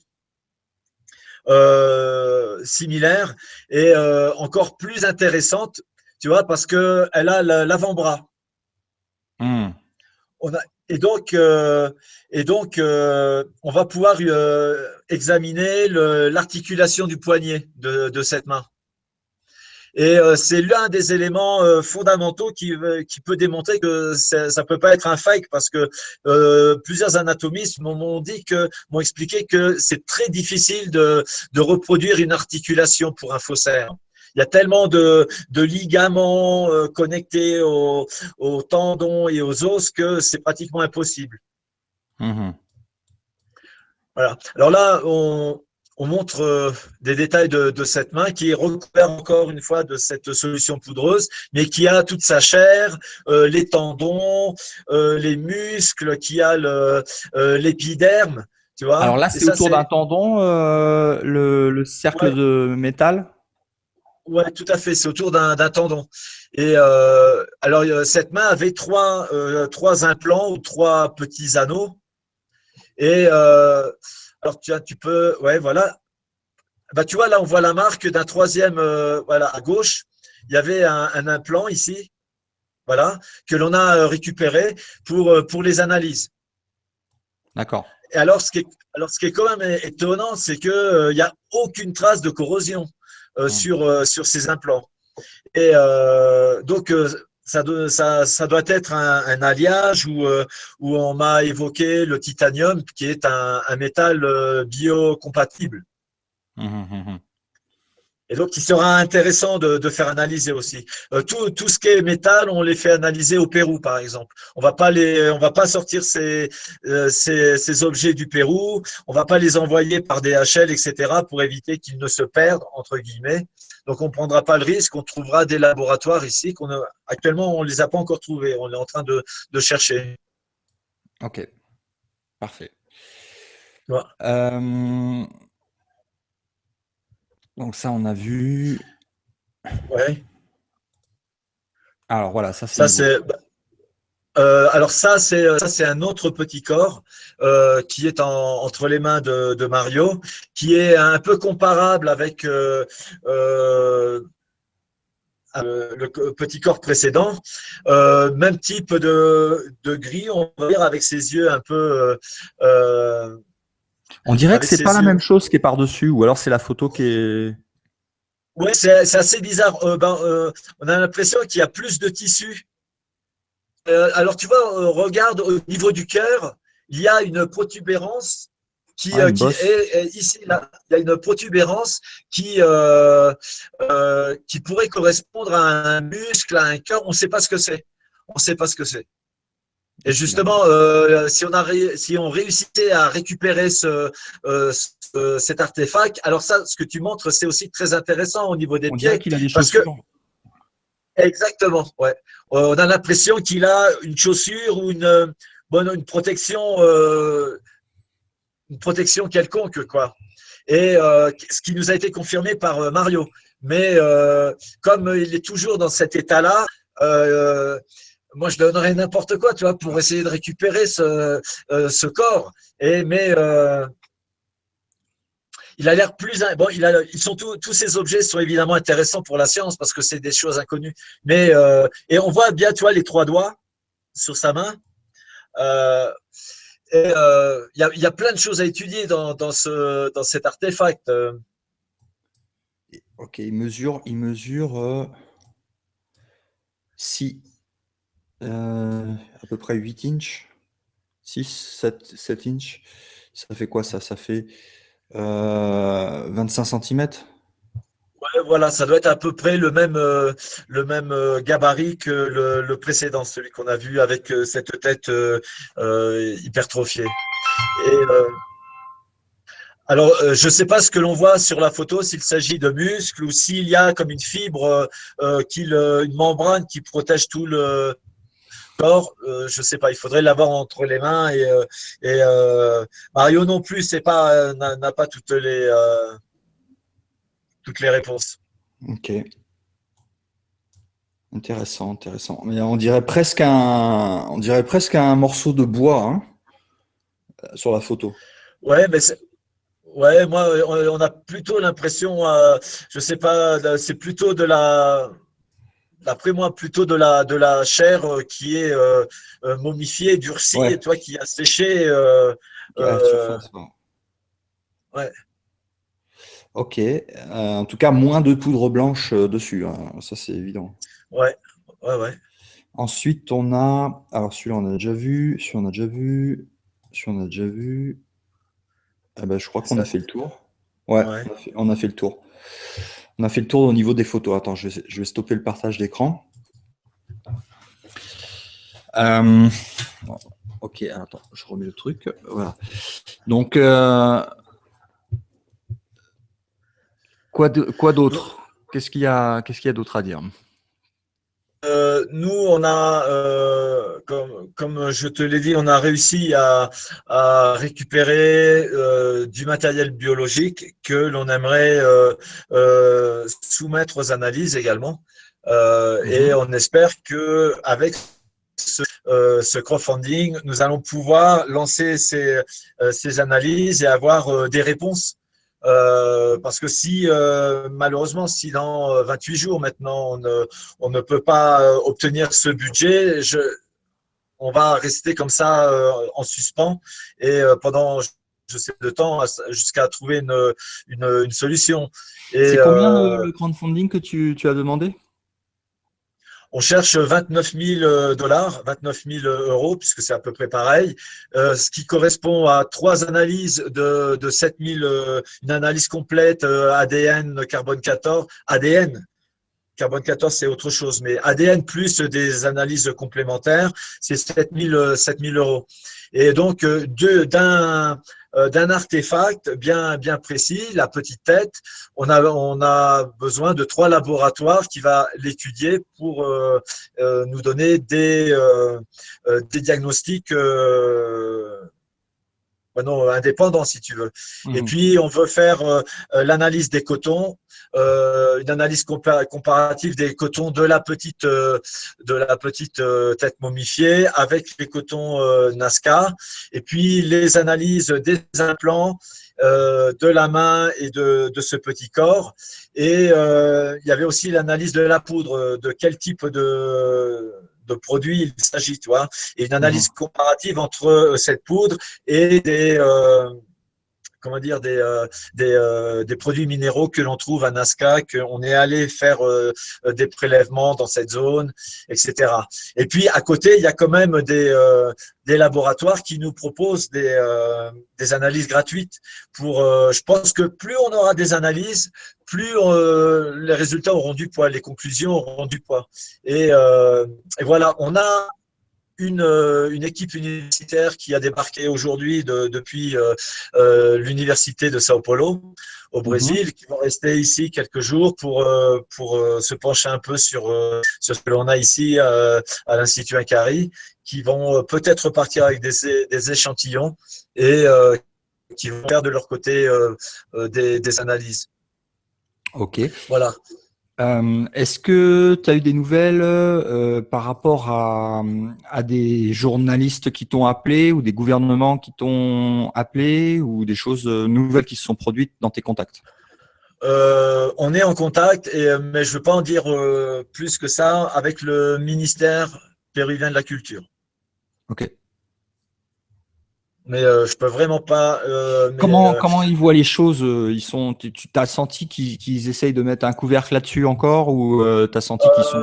B: similaire et encore plus intéressante, tu vois, parce que elle a l'avant-bras.
C: Hmm.
B: On a, et donc on va pouvoir examiner l'articulation du poignet de cette main. Et c'est l'un des éléments fondamentaux qui peut démontrer que ça peut pas être un fake parce que plusieurs anatomistes m'ont expliqué que c'est très difficile de reproduire une articulation pour un faussaire. Il y a tellement de ligaments connectés aux tendons et aux os que c'est pratiquement impossible.
C: Mhm.
B: Voilà. Alors là, on montre des détails de cette main qui est recouverte encore une fois de cette solution poudreuse, mais qui a toute sa chair, les tendons, les muscles, qui a l'épiderme, tu
C: Alors
B: vois.
C: là,
B: Et
C: c'est
B: ça,
C: autour d'un
B: c'est
C: tendon, le cercle
B: ouais,
C: de métal.
B: ouais, tout à fait. C'est autour d'un tendon. Et alors, cette main avait trois implants ou trois petits anneaux. Et alors, tu peux, ouais, voilà. Bah, tu vois, là, on voit la marque d'un troisième, voilà, à gauche. Il y avait un implant ici, voilà, que l'on a récupéré pour les analyses.
C: D'accord.
B: Et alors, ce qui est quand même étonnant, c'est que il y a aucune trace de corrosion
C: Hmm.
B: sur ces implants. Et donc, ça doit être un alliage où on m'a évoqué le titanium, qui est un métal biocompatible.
C: Mhm, mhm.
B: Et donc, il sera intéressant de faire analyser aussi. Tout ce qui est métal, on les fait analyser au Pérou, par exemple. On va pas sortir ces objets du Pérou. On va pas les envoyer par DHL, etc., pour éviter qu'ils ne se perdent, entre guillemets. Donc, on prendra pas le risque. On trouvera des laboratoires ici actuellement, on les a pas encore trouvés. On est en train de chercher.
C: Ok, parfait.
B: Ouais.
C: Donc ça, on a vu.
B: Ouais.
C: Alors voilà, ça
B: Ça,
C: c'est nouveau.
B: alors ça, c'est un autre petit corps qui est entre les mains de Mario, qui est un peu comparable avec le petit corps précédent, même type de gris, on va dire, avec ses yeux un peu,
C: On dirait que
B: avec
C: c'est pas
B: ses
C: la
B: yeux.
C: même chose qui est par-dessus, ou alors c'est la photo qui est.
B: Ouais, c'est assez bizarre. On a l'impression qu'il y a plus de tissu. Alors, tu vois, regarde au niveau du cœur, il y a une protubérance
C: Ah, une bosse.
B: ici, là, il y a une protubérance qui pourrait correspondre à un muscle, à un cœur. On ne sait pas ce que c'est. On ne sait pas ce que c'est. Et
C: Qu'est-ce qu'il a?
B: justement, si on réussissait à récupérer cet artefact, alors ça, ce que tu montres, c'est aussi très intéressant au niveau des
C: On dirait
B: pieds,
C: qu'il a des
B: parce que
C: chaussures.
B: exactement, ouais. On a l'impression qu'il a une chaussure ou une protection quelconque, quoi. Et ce qui nous a été confirmé par Mario. Mais comme il est toujours dans cet état-là, moi je donnerais n'importe quoi, tu vois, pour essayer de récupérer ce corps. Mais il a l'air plus. Bon, tous ces objets sont évidemment intéressants pour la science parce que c'est des choses inconnues. Et on voit bien, tu vois, les 3 doigts sur sa main. Il y a plein de choses à étudier dans cet artefact.
C: Ok, il mesure 6, à peu près 8 inches. 6, 7 inches. Ça fait quoi ça? Ça fait 25 centimètres.
B: Ouais, voilà, ça doit être à peu près le même gabarit que le précédent, celui qu'on a vu avec cette tête hypertrophiée. Et alors, je ne sais pas ce que l'on voit sur la photo, s'il s'agit de muscles ou s'il y a comme une fibre, une membrane qui protège tout le corps. Je ne sais pas, il faudrait l'avoir entre les mains. Mario non plus, n'a pas toutes les réponses.
C: Ok, intéressant, intéressant. Mais on dirait presque un morceau de bois, hein, sur la photo.
B: Ouais, mais ouais, moi, on a plutôt l'impression, je sais pas, c'est plutôt d'après moi, plutôt de la chair qui est momifiée, durcie,
C: Ouais,
B: et toi qui a séché.
C: à la
B: Euh,
C: surface. Ouais.
B: ouais,
C: Ok, en tout cas, moins de poudre blanche dessus, hein, ça c'est évident.
B: ouais, ouais, ouais,
C: Ensuite, on a. Alors, celui-là, on a déjà vu. Celui-là, on a déjà vu. Celui-là, on a déjà vu. Ah ben, je crois
B: c'est
C: qu'on a
B: ça.
C: fait le tour. Ouais,
B: Ouais.
C: on a fait le tour. On a fait le tour au niveau des photos. Attends, je vais stopper le partage d'écran. Euh, ok, attends, je remets le truc. Voilà. Donc, quoi
B: Donc,
C: d'autre? Qu'est-ce qu'il y a d'autre à dire?
B: nous, on a, comme je te l'ai dit, on a réussi à récupérer du matériel biologique que l'on aimerait soumettre aux analyses également. Et
C: Mhm.
B: on espère que avec ce crowdfunding, nous allons pouvoir lancer ces analyses et avoir des réponses. Parce que si, malheureusement, si dans 28 jours maintenant, on ne peut pas obtenir ce budget, on va rester comme ça en suspens et pendant, je sais, de temps jusqu'à trouver une solution. Et
C: C'est combien le crowdfunding que tu as demandé?
B: On cherche 29 000 dollars, 29 000 euros, puisque c'est à peu près pareil, ce qui correspond à 3 analyses de 7 000, une analyse complète ADN, carbone 14, ADN. Carbone 14, c'est autre chose, mais ADN plus des analyses complémentaires, c'est 7 000 euros. Et donc, d'un artefact bien précis, la petite tête, on a besoin de 3 laboratoires qui va l'étudier pour nous donner des diagnostics indépendant, si tu veux. Et puis, on veut faire l'analyse des cotons, une analyse comparative des cotons de la petite tête momifiée avec les cotons Nazca, et puis les analyses des implants de la main et de ce petit corps. Et il y avait aussi l'analyse de la poudre, de quel type de produit il s'agit, tu vois, et une analyse comparative entre cette poudre et des produits minéraux que l'on trouve à Nazca, qu'on est allé faire des prélèvements dans cette zone, etc. Et puis à côté, il y a quand même des laboratoires qui nous proposent des analyses gratuites. Je pense que plus on aura des analyses, plus les résultats auront du poids, les conclusions auront du poids. Et voilà, on a une équipe universitaire qui a débarqué aujourd'hui depuis l'université de Sao Paulo au Brésil, qui vont rester ici quelques jours pour se pencher un peu sur ce que l'on a ici à l'Institut Incari, qui vont peut-être partir avec des échantillons et qui vont faire de leur côté des analyses.
C: Ok.
B: Voilà.
C: Est-ce que tu as eu des nouvelles par rapport à des journalistes qui t'ont appelé ou des gouvernements qui t'ont appelé ou des choses nouvelles qui se sont produites dans tes contacts?
B: On est en contact, mais je ne veux pas en dire plus que ça avec le ministère péruvien de la Culture.
C: Ok.
B: Mais je peux vraiment pas.
C: Comment ils voient les choses? Tu t'as senti qu'ils essayent de mettre un couvercle là-dessus encore ou tu as senti qu'ils sont…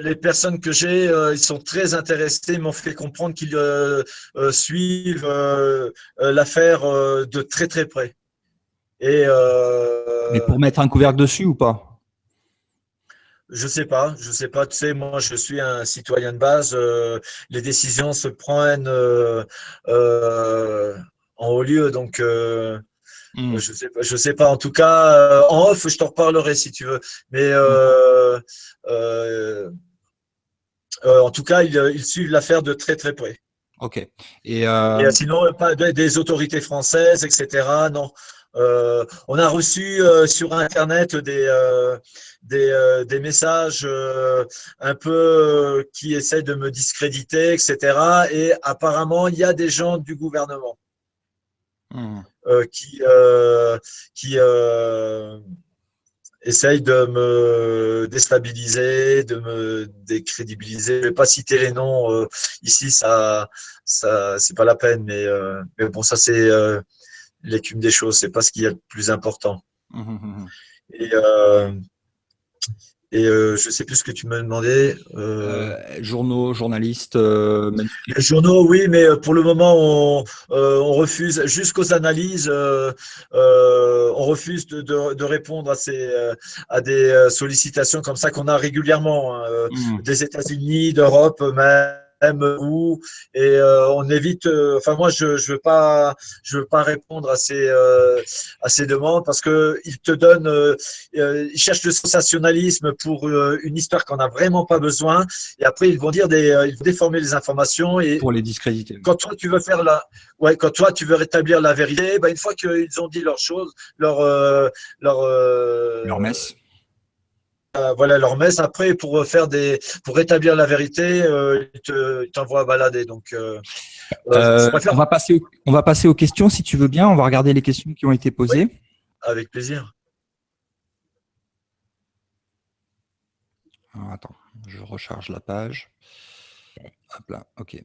B: Les personnes que j'ai, ils sont très intéressés, m'ont fait comprendre qu'ils suivent l'affaire de très très près. Et
C: Mais pour mettre un couvercle dessus ou pas?
B: je sais pas. Tu sais, moi, je suis un citoyen de base. Les décisions se prennent en haut lieu, donc. Je sais pas. En tout cas, en off, je t'en reparlerai si tu veux. Mais en tout cas, ils suivent l'affaire de très très près.
C: Ok.
B: Et sinon, pas des autorités françaises, etc. Non. On a reçu sur Internet des messages un peu qui essaient de me discréditer, etc. Et apparemment, il y a des gens du gouvernement qui essaye de me déstabiliser, de me décrédibiliser. Je ne vais pas citer les noms ici, c'est pas la peine, mais bon, ça c'est l'écume des choses, c'est pas ce qui est le plus important. Et, euh, je sais plus ce que tu me demandais.
C: Journaux, journalistes,
B: Les journaux, oui, mais pour le moment, on refuse, jusqu'aux analyses, on refuse de répondre à des sollicitations comme ça qu'on a régulièrement, hein, des États-Unis, d'Europe, même où, et on évite. Enfin, moi, je veux pas répondre à ces demandes parce que ils te donnent, ils cherchent le sensationnalisme pour une histoire qu'on n'a vraiment pas besoin. Et après, ils vont ils vont déformer les informations. Et
C: pour les discréditer.
B: quand toi, tu veux quand toi, tu veux rétablir la vérité, une fois qu'ils ont dit leurs choses, leur
C: messe.
B: voilà, leur messe. Après, pour rétablir la vérité, ils t'envoient balader. Donc, je préfère.
C: On va passer aux questions si tu veux bien. On va regarder les questions qui ont été posées.
B: Oui, avec plaisir.
C: Alors, attends, je recharge la page. Hop là, ok.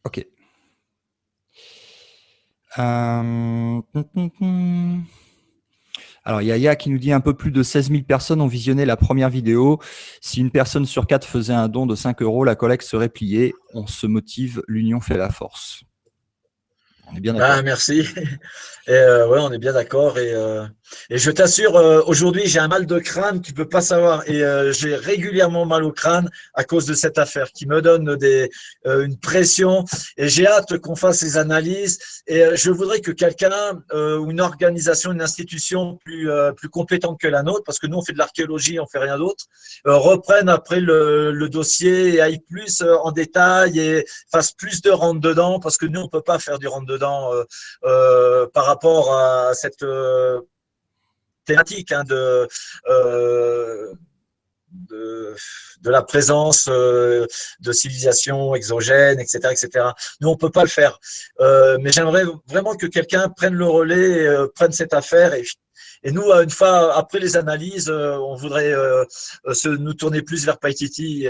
C: Ok. Alors, Yaya qui nous dit un peu plus de 16 000 personnes ont visionné la première vidéo. Si une personne sur 4 faisait un don de 5 €, la collecte serait pliée. On se motive, l'union fait la force. On est bien d'accord.
B: Ben, merci. Et ouais, on est bien d'accord. Et je t'assure, aujourd'hui, j'ai un mal de crâne, tu peux pas savoir. Et j'ai régulièrement mal au crâne à cause de cette affaire qui me donne une pression. Et j'ai hâte qu'on fasse les analyses. Et je voudrais que quelqu'un, ou une organisation, une institution plus compétente que la nôtre, parce que nous, on fait de l'archéologie, on fait rien d'autre, reprenne après le dossier et aille plus en détail et fasse plus de rentre-dedans, parce que nous, on peut pas faire du rentre-dedans par rapport à cette thématique de la présence de civilisations exogènes, etc., etc. Nous, on peut pas le faire. Mais j'aimerais vraiment que quelqu'un prenne le relais, prenne cette affaire et nous, une fois après les analyses, on voudrait nous tourner plus vers Paititi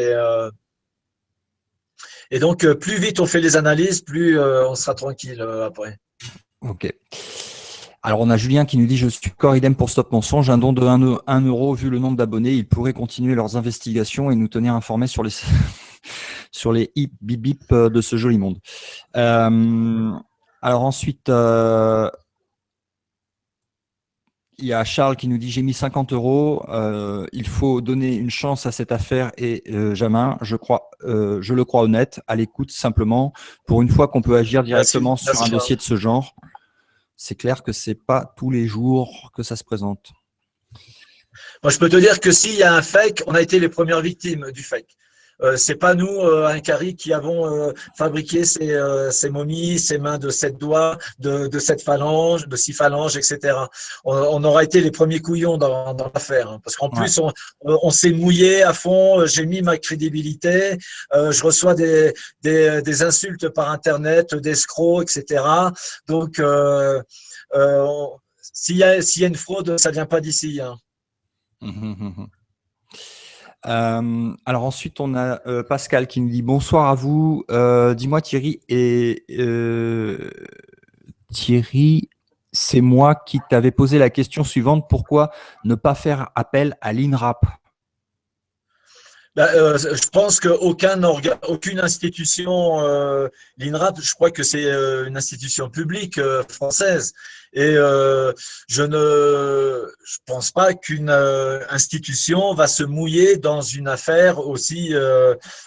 B: et donc plus vite on fait les analyses, plus on sera tranquille après.
C: Ok. Alors, on a Julien qui nous dit « Je suis corps idem pour Stop Mensonge. Un don de 1 €, vu le nombre d'abonnés, ils pourraient continuer leurs investigations et nous tenir informés sur les, sur les hip bip bip de ce joli monde. » Alors ensuite, il y a Charles qui nous dit « J'ai mis 50 €. Il faut donner une chance à cette affaire et Jamin, je le crois honnête, à l'écoute simplement, pour une fois qu'on peut agir directement sur un dossier de ce genre. » C'est clair que c'est pas tous les jours que ça se présente.
B: Moi, je peux te dire que s'il y a un fake, on a été les premières victimes du fake. C'est pas nous, Inkari, qui avons fabriqué ces momies, ces mains de 7 doigts, de 7 phalanges, de 6 phalanges, etc. On aura été les premiers couillons dans l'affaire, hein, parce qu'en plus, on s'est mouillé à fond. J'ai mis ma crédibilité. Je reçois des insultes par Internet, d'escrocs, etc. Donc, s'il y a une fraude, ça vient pas d'ici. Hein.
C: Alors ensuite, on a Pascal qui nous dit « Bonsoir à vous. Dis-moi Thierry, Thierry, c'est moi qui t'avais posé la question suivante. Pourquoi ne pas faire appel à l'INRAP ?»
B: Je pense qu'aucune institution, l'INRAP, je crois que c'est une institution publique française. Et je pense pas qu'une institution va se mouiller dans une affaire aussi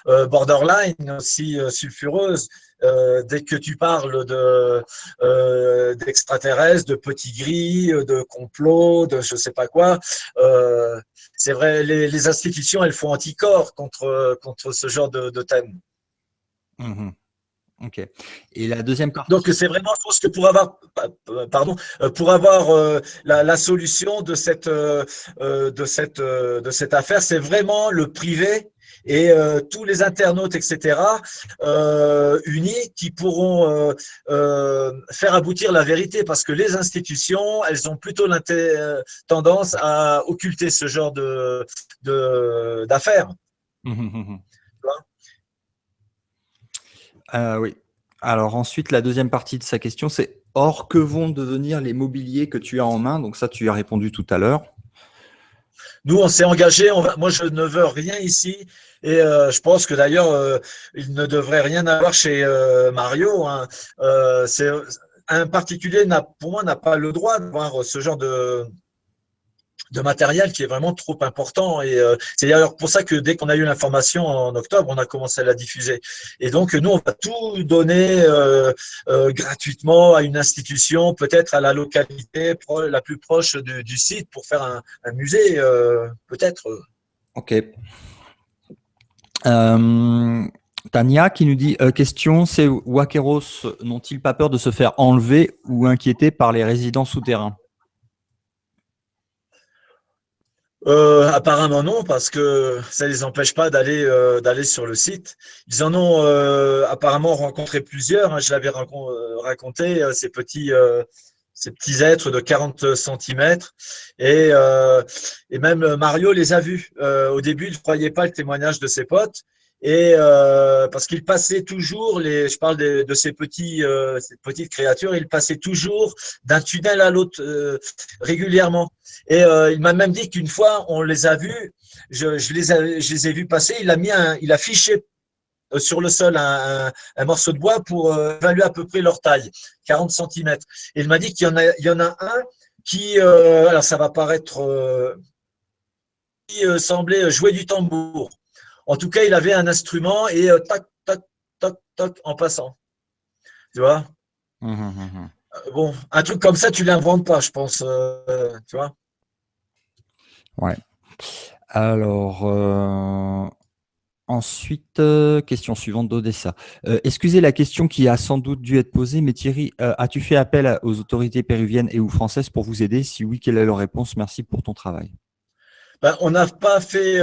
B: borderline, aussi sulfureuse. Dès que tu parles d'extraterrestres, de petits gris, de complots, de je sais pas quoi, c'est vrai, les institutions, elles font anticorps contre ce genre de thème.
C: Ok. Et la deuxième partie.
B: Donc c'est vraiment, je pense que pour avoir la solution de cette affaire, c'est vraiment le privé et tous les internautes, etc., unis qui pourront faire aboutir la vérité, parce que les institutions, elles ont plutôt tendance à occulter ce genre d'affaires.
C: Oui. Alors ensuite, la deuxième partie de sa question, c'est « Or, que vont devenir les mobiliers que tu as en main ?» Donc ça, tu y as répondu tout à l'heure.
B: Nous, on s'est engagé. Moi, je ne veux rien ici. Et je pense que d'ailleurs, il ne devrait rien avoir chez Mario. Hein. Un particulier, pour moi, n'a pas le droit d'avoir ce genre de matériel qui est vraiment trop important. Et c'est d'ailleurs pour ça que dès qu'on a eu l'information en octobre, on a commencé à la diffuser. Et donc, nous, on va tout donner gratuitement à une institution, peut-être à la localité la plus proche du site, pour faire un musée, peut-être.
C: Ok. Tania qui nous dit question, ces Wakeros n'ont-ils pas peur de se faire enlever ou inquiétés par les résidents souterrains?
B: Apparemment non, parce que ça les empêche pas d'aller sur le site. Ils en ont apparemment rencontré plusieurs. Hein, je l'avais raconté, ces petits êtres de 40 centimètres. Et même Mario les a vus. Au début, il ne croyait pas le témoignage de ses potes. Et parce qu'il passait toujours, je parle de ces petites créatures, il passait toujours d'un tunnel à l'autre régulièrement. Et il m'a même dit qu'une fois, on les a vus, je les ai vus passer, il a fiché sur le sol un morceau de bois pour évaluer à peu près leur taille, 40 centimètres. Et il m'a dit il y en a un qui, alors ça va paraître, qui semblait jouer du tambour. En tout cas, il avait un instrument et tac, tac, tac, tac, en passant. Tu vois? Bon, un truc comme ça, tu l'inventes pas, je pense. Tu vois?
C: Ouais. Alors, ensuite, question suivante d'Odessa. Excusez la question qui a sans doute dû être posée, mais Thierry, as-tu fait appel aux autorités péruviennes et ou françaises pour vous aider? Si oui, quelle est leur réponse? Merci pour ton travail.
B: Ben, on n'a pas fait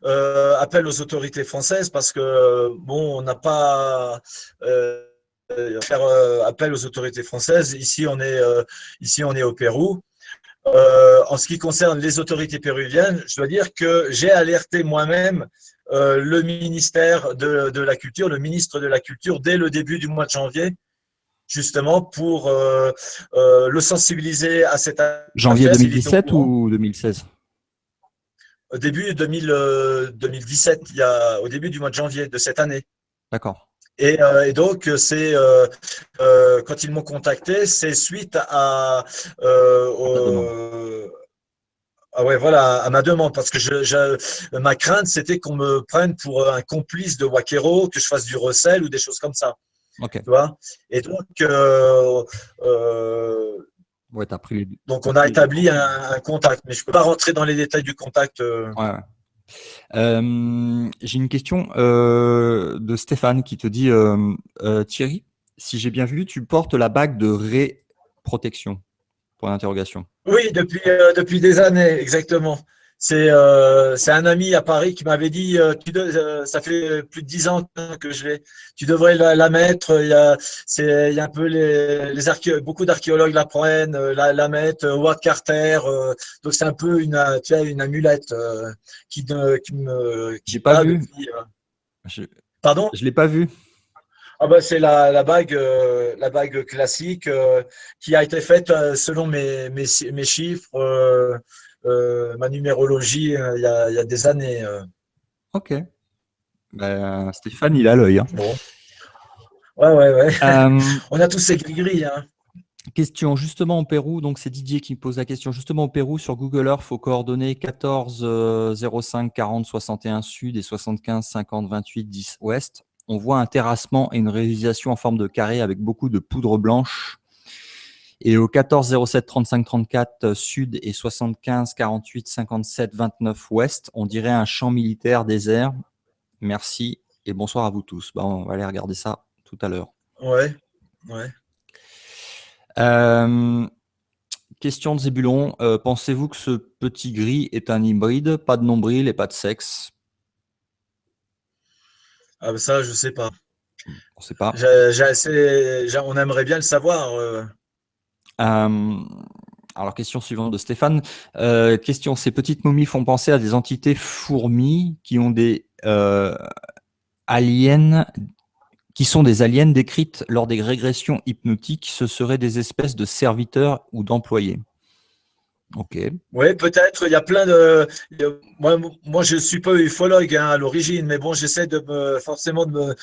B: appel aux autorités françaises parce que bon, on n'a pas faire appel aux autorités françaises. Ici, on est au Pérou. En ce qui concerne les autorités péruviennes, je dois dire que j'ai alerté moi-même le ministère de la Culture, le ministre de la Culture, dès le début du mois de janvier, justement pour le sensibiliser à cette
C: Janvier
B: affaire, s'il est au
C: 2017
B: courant.
C: ou 2016?
B: Au début 2017, au début du mois de janvier de cette année.
C: D'accord.
B: Et donc, c'est quand ils m'ont contacté, c'est suite à, ah ouais, voilà, à ma demande, parce que ma crainte, c'était qu'on me prenne pour un complice de Wakero, que je fasse du recel ou des choses comme ça.
C: Ok.
B: Tu vois? Et donc,
C: Ouais, t'as pris les...
B: donc on a établi un contact, mais je ne peux pas rentrer dans les détails du contact.
C: Ouais, ouais. J'ai une question de Stéphane qui te dit Thierry, si j'ai bien vu, tu portes la bague de Ré-protection. Point d'interrogation.
B: Oui, depuis des années, exactement. C'est un ami à Paris qui m'avait dit, ça fait plus de 10 ans que je l'ai, tu devrais la mettre. Il y a un peu beaucoup d'archéologues la prennent, la mettent, Howard Carter. Donc c'est un peu tu vois, une amulette
C: J'ai
B: qui
C: pas
B: là
C: vu.
B: depuis.
C: Je
B: Pardon?
C: l'ai pas vu.
B: Ah bah c'est la bague classique qui a été faite selon mes chiffres, ma numérologie il y a des années.
C: Ok. Ben, Stéphane, il a l'œil. Hein.
B: Bon, ouais. On a tous ces gris-gris, hein.
C: Question justement au Pérou, donc c'est Didier qui me pose la question. Justement au Pérou, sur Google Earth, il faut coordonner 14 05 40 61 sud et 75 50 28 10 ouest. On voit un terrassement et une réalisation en forme de carré avec beaucoup de poudre blanche. Et au 14 07 35 34 sud et 75 48 57 29 ouest, on dirait un champ militaire désert. Merci et bonsoir à vous tous. Ben, on va aller regarder ça tout à l'heure.
B: Ouais.
C: Question de Zébulon. Pensez-vous que ce petit gris est un hybride? Pas de nombril et pas de sexe?
B: Ah bah ça, je sais pas.
C: On ne sait pas.
B: On aimerait bien le savoir.
C: Alors, question suivante de Stéphane. Question, ces petites momies font penser à des entités fourmis qui ont des aliens, qui sont des aliens décrites lors des régressions hypnotiques. Ce seraient des espèces de serviteurs ou d'employés. Ok.
B: Oui, peut-être. Il y a moi, je suis pas ufologue hein, à l'origine, mais bon, j'essaie forcément de me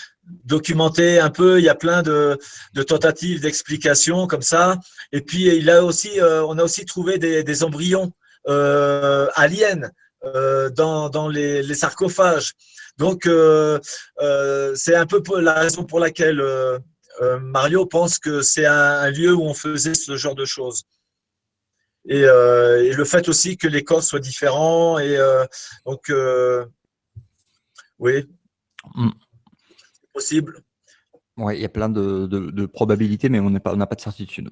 B: documenter un peu. Il y a plein de tentatives d'explications comme ça. Et puis, on a aussi trouvé des embryons aliens dans les sarcophages. Donc, c'est un peu la raison pour laquelle Mario pense que c'est un lieu où on faisait ce genre de choses. Et le fait aussi que les corps soient différents donc oui, c'est possible.
C: Ouais, il y a plein de probabilités, mais on n'a pas de certitude.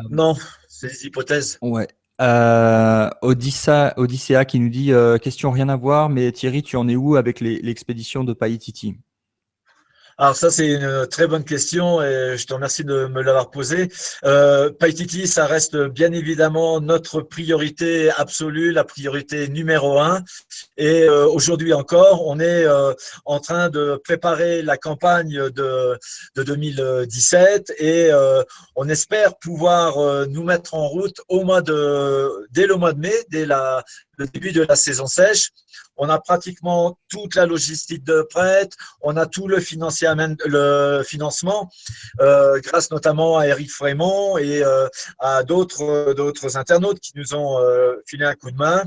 B: Non, c'est des hypothèses.
C: Ouais. Odyssea qui nous dit question rien à voir, mais Thierry, tu en es où avec l'expédition de Païtiti?
B: Alors ça, c'est une très bonne question et je te remercie de me l'avoir posée. Paititi, ça reste bien évidemment notre priorité absolue, la priorité numéro un. Et aujourd'hui encore, on est en train de préparer la campagne de 2017 et on espère pouvoir nous mettre en route dès le mois de mai, le début de la saison sèche. On a pratiquement toute la logistique de prête, on a tout le financement, grâce notamment à Eric Frémont et à d'autres internautes qui nous ont filé un coup de main.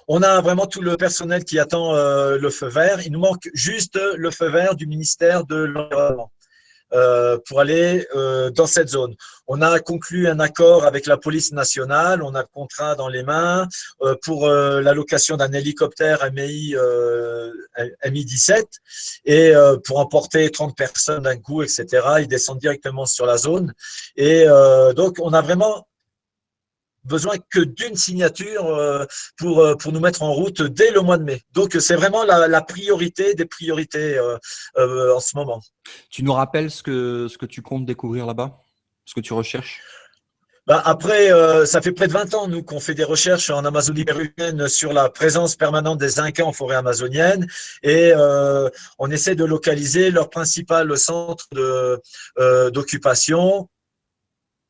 B: On a vraiment tout le personnel qui attend le feu vert. Il nous manque juste le feu vert du ministère de l'Environnement. Pour aller dans cette zone. On a conclu un accord avec la police nationale, on a le contrat dans les mains pour la location d'un hélicoptère Mi-17 et pour emporter 30 personnes d'un coup, etc. Ils descendent directement sur la zone. Et donc, on a vraiment besoin que d'une signature pour nous mettre en route dès le mois de mai. Donc, c'est vraiment la priorité des priorités en ce moment.
C: Tu nous rappelles ce que tu comptes découvrir là-bas? Ce que tu recherches?
B: Après, ça fait près de 20 ans, nous, qu'on fait des recherches en Amazonie péruvienne sur la présence permanente des Incas en forêt amazonienne et on essaie de localiser leur principal centre d'occupation,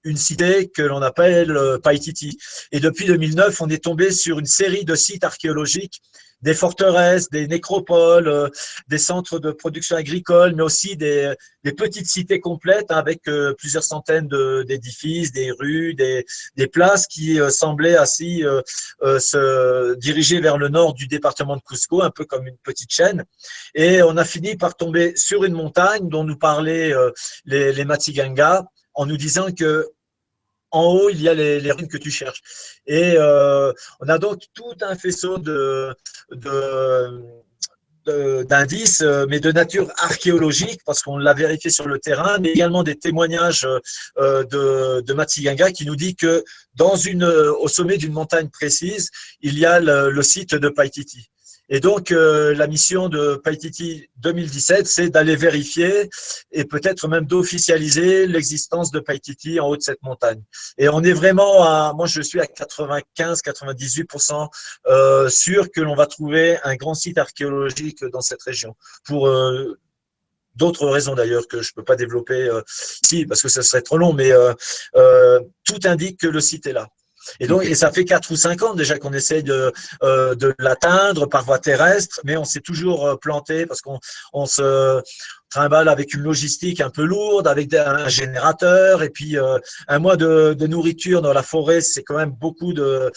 B: une cité que l'on appelle Paititi. Et depuis 2009, on est tombé sur une série de sites archéologiques, des forteresses, des nécropoles, des centres de production agricole, mais aussi des petites cités complètes avec plusieurs centaines d'édifices, des rues, des places qui semblaient ainsi se diriger vers le nord du département de Cusco, un peu comme une petite chaîne. Et on a fini par tomber sur une montagne dont nous parlaient les Matsiganga, en nous disant que en haut, il y a les ruines que tu cherches. Et on a donc tout un faisceau d'indices, mais de nature archéologique, parce qu'on l'a vérifié sur le terrain, mais également des témoignages de Matsiganga qui nous dit que au sommet d'une montagne précise, il y a le site de Paititi. Et donc, la mission de Paititi 2017, c'est d'aller vérifier et peut-être même d'officialiser l'existence de Paititi en haut de cette montagne. Et on est vraiment moi je suis à 95-98% sûr que l'on va trouver un grand site archéologique dans cette région. Pour d'autres raisons d'ailleurs que je ne peux pas développer ici parce que ce serait trop long, mais tout indique que le site est là. Et donc, et ça fait 4 ou 5 ans déjà qu'on essaie de l'atteindre par voie terrestre, mais on s'est toujours planté parce qu'on se trimballe avec une logistique un peu lourde, avec un générateur, et puis un mois de nourriture dans la forêt, c'est quand même beaucoup de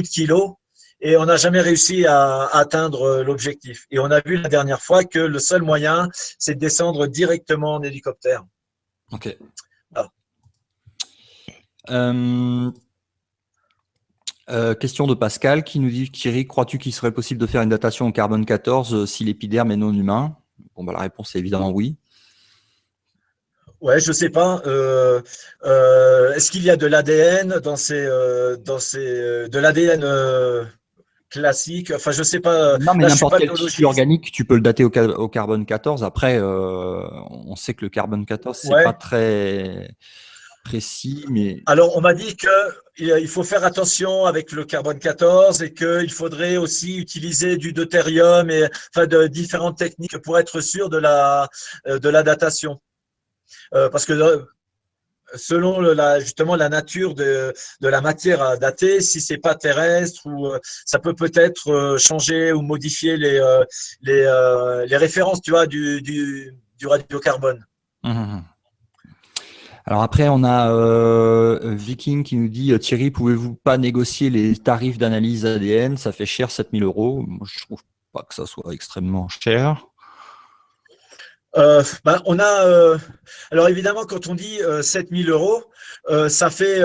B: kilos. Et on n'a jamais réussi à atteindre l'objectif. Et on a vu la dernière fois que le seul moyen, c'est de descendre directement en hélicoptère.
C: Ok.
B: Ah.
C: Question de Pascal qui nous dit: Thierry, crois-tu qu'il serait possible de faire une datation au carbone 14 si l'épiderme est non humain? Bon, la réponse est évidemment oui.
B: Ouais, je sais pas. Est-ce qu'il y a de l'ADN de l'ADN classique? Enfin, je sais pas.
C: Non, mais
B: là, je suis
C: n'importe
B: pas
C: quel tissu
B: biologiste.
C: organique, tu peux le dater au carbone 14. Après, on sait que le carbone 14, c'est
B: Ouais.
C: pas très précis, mais
B: Alors, on m'a dit qu'il faut faire attention avec le carbone 14 et qu'il faudrait aussi utiliser du deutérium et enfin de différentes techniques pour être sûr de la datation. Parce que selon justement la nature de la matière à dater, si c'est pas terrestre ou ça peut-être changer ou modifier les références, tu vois, du radiocarbone.
C: Alors après, on a Viking qui nous dit: Thierry, pouvez-vous pas négocier les tarifs d'analyse ADN? Ça fait cher, 7 000 €. Moi, je trouve pas que ça soit extrêmement cher.
B: On a alors évidemment quand on dit 7 000 €, ça fait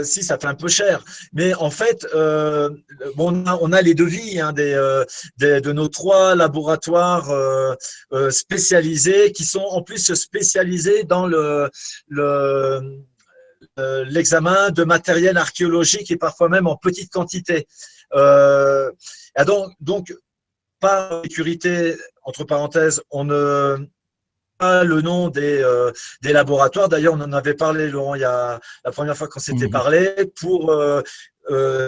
B: ça fait un peu cher, mais en fait bon, on a les devis de nos 3 laboratoires spécialisés qui sont en plus spécialisés dans l'examen de matériel archéologique et parfois même en petite quantité. Donc par sécurité, entre parenthèses, on ne pas le nom des laboratoires. D'ailleurs, on en avait parlé, Laurent, il y a la première fois qu'on s'était parlé, pour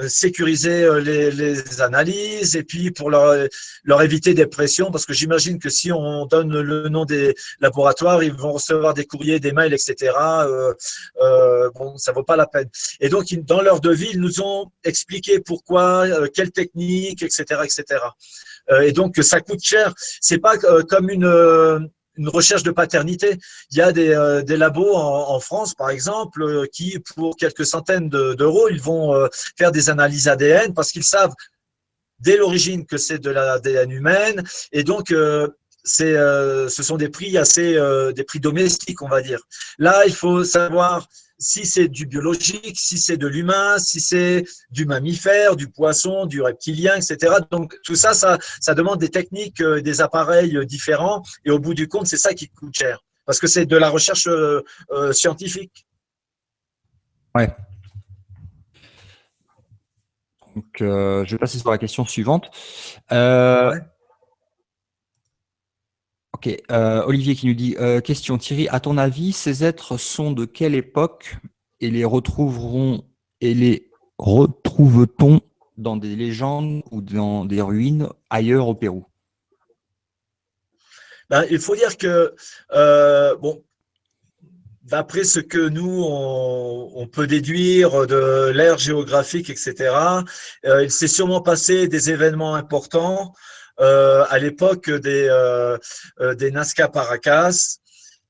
B: sécuriser les analyses et puis pour leur éviter des pressions, parce que j'imagine que si on donne le nom des laboratoires, ils vont recevoir des courriers, des mails, etc. Bon, ça vaut pas la peine. Et donc, dans leur devis, ils nous ont expliqué pourquoi, quelle technique, etc., etc. Et donc, ça coûte cher. C'est pas comme une recherche de paternité. Il y a des labos en France, par exemple, qui, pour quelques centaines d'euros, ils vont faire des analyses ADN parce qu'ils savent dès l'origine que c'est de l'ADN humaine. Et donc, ce sont des prix des prix domestiques, on va dire. Là, il faut savoir si c'est du biologique, si c'est de l'humain, si c'est du mammifère, du poisson, du reptilien, etc. Donc, tout ça, ça demande des techniques, des appareils différents. Et au bout du compte, c'est ça qui coûte cher. Parce que c'est de la recherche scientifique.
C: Ouais. Donc, je vais passer sur la question suivante.
B: Ouais.
C: Ok, Olivier qui nous dit question Thierry, à ton avis, ces êtres sont de quelle époque et les retrouve-t-on dans des légendes ou dans des ruines ailleurs au Pérou?
B: Ben, il faut dire que bon, d'après ce que nous on peut déduire de l'ère géographique, etc., il s'est sûrement passé des événements importants à l'époque des Nazca Paracas.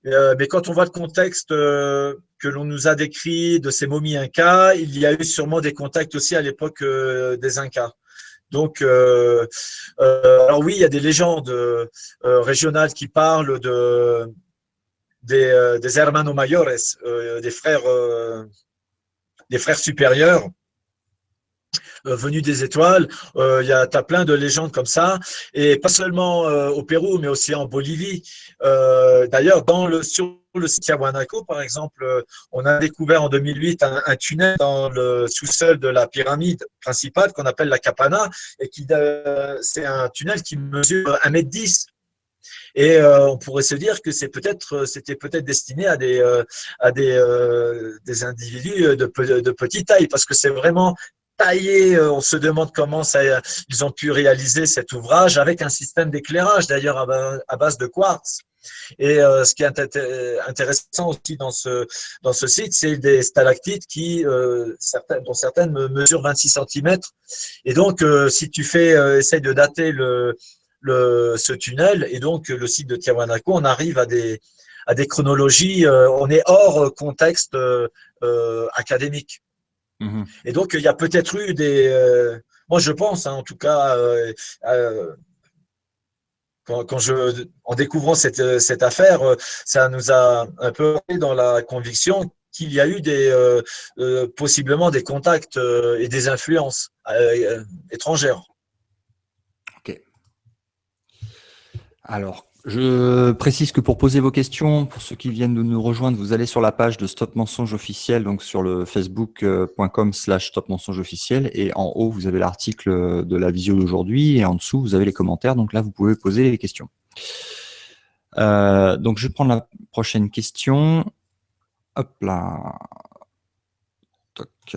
B: Mais quand on voit le contexte que l'on nous a décrit de ces momies incas, il y a eu sûrement des contacts aussi à l'époque des Incas. Donc, alors oui, il y a des légendes régionales qui parlent des hermanos mayores, des frères supérieurs venus des étoiles. T'as plein de légendes comme ça, et pas seulement au Pérou, mais aussi en Bolivie. D'ailleurs, sur le site Tiahuanaco, par exemple, on a découvert en 2008 un tunnel dans le sous-sol de la pyramide principale qu'on appelle la Capana, et c'est un tunnel qui mesure 1,10 m. Et on pourrait se dire que c'était peut-être destiné à des individus de petite taille, parce que c'est vraiment taillé. On se demande comment ils ont pu réaliser cet ouvrage avec un système d'éclairage, d'ailleurs à base de quartz. Et ce qui est intéressant aussi dans ce site, c'est des stalactites dont certaines mesurent 26 cm. Et donc, si tu essayes de dater ce tunnel et donc le site de Tiahuanaco, on arrive à des chronologies, on est hors contexte académique. Et donc, il y a peut-être eu moi, je pense, hein, en tout cas, en découvrant cette affaire, ça nous a un peu dans la conviction qu'il y a eu possiblement des contacts et des influences étrangères.
C: Ok. Alors, je précise que pour poser vos questions, pour ceux qui viennent de nous rejoindre, vous allez sur la page de Stop Mensonge Officiel, donc sur le facebook.com/Stop Mensonge Officiel, et en haut, vous avez l'article de la visio d'aujourd'hui, et en dessous, vous avez les commentaires, donc là, vous pouvez poser les questions. Donc, je vais prendre la prochaine question. Hop là. Toc.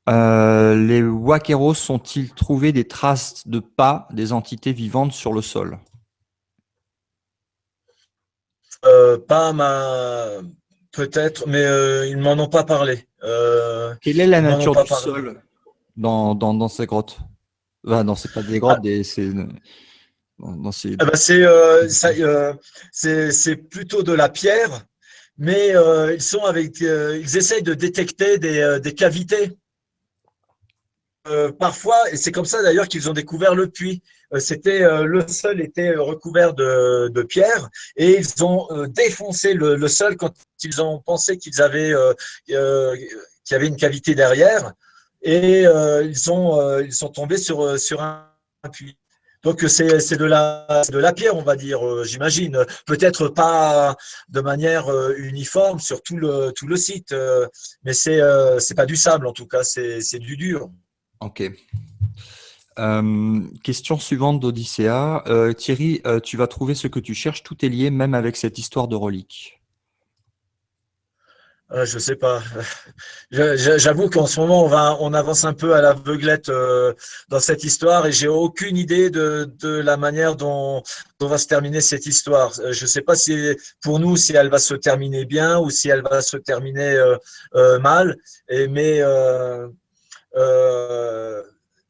C: Les Wakeros ont-ils trouvé des traces de pas des entités vivantes sur le sol?
B: Peut-être, mais ils ne m'en ont pas parlé.
C: Quelle est la nature du sol dans ces grottes? Enfin, non, c'est pas des grottes,
B: c'est plutôt de la pierre, mais ils essayent de détecter des cavités. Parfois, et c'est comme ça d'ailleurs qu'ils ont découvert le puits. Le sol était recouvert de pierre, et ils ont défoncé le sol quand ils ont pensé qu'il y avait une cavité derrière, et ils sont tombés sur un puits. Donc c'est de la pierre, on va dire, j'imagine. Peut-être pas de manière uniforme sur tout le site, mais c'est pas du sable en tout cas, c'est du dur.
C: Ok. Question suivante d'Odyssea. Thierry, tu vas trouver ce que tu cherches, tout est lié, même avec cette histoire de relique.
B: Je sais pas. J'avoue qu'en ce moment, on avance un peu à l'aveuglette dans cette histoire et j'ai aucune idée de la manière dont va se terminer cette histoire. Je sais pas si pour nous, si elle va se terminer bien ou si elle va se terminer mal. Mais euh,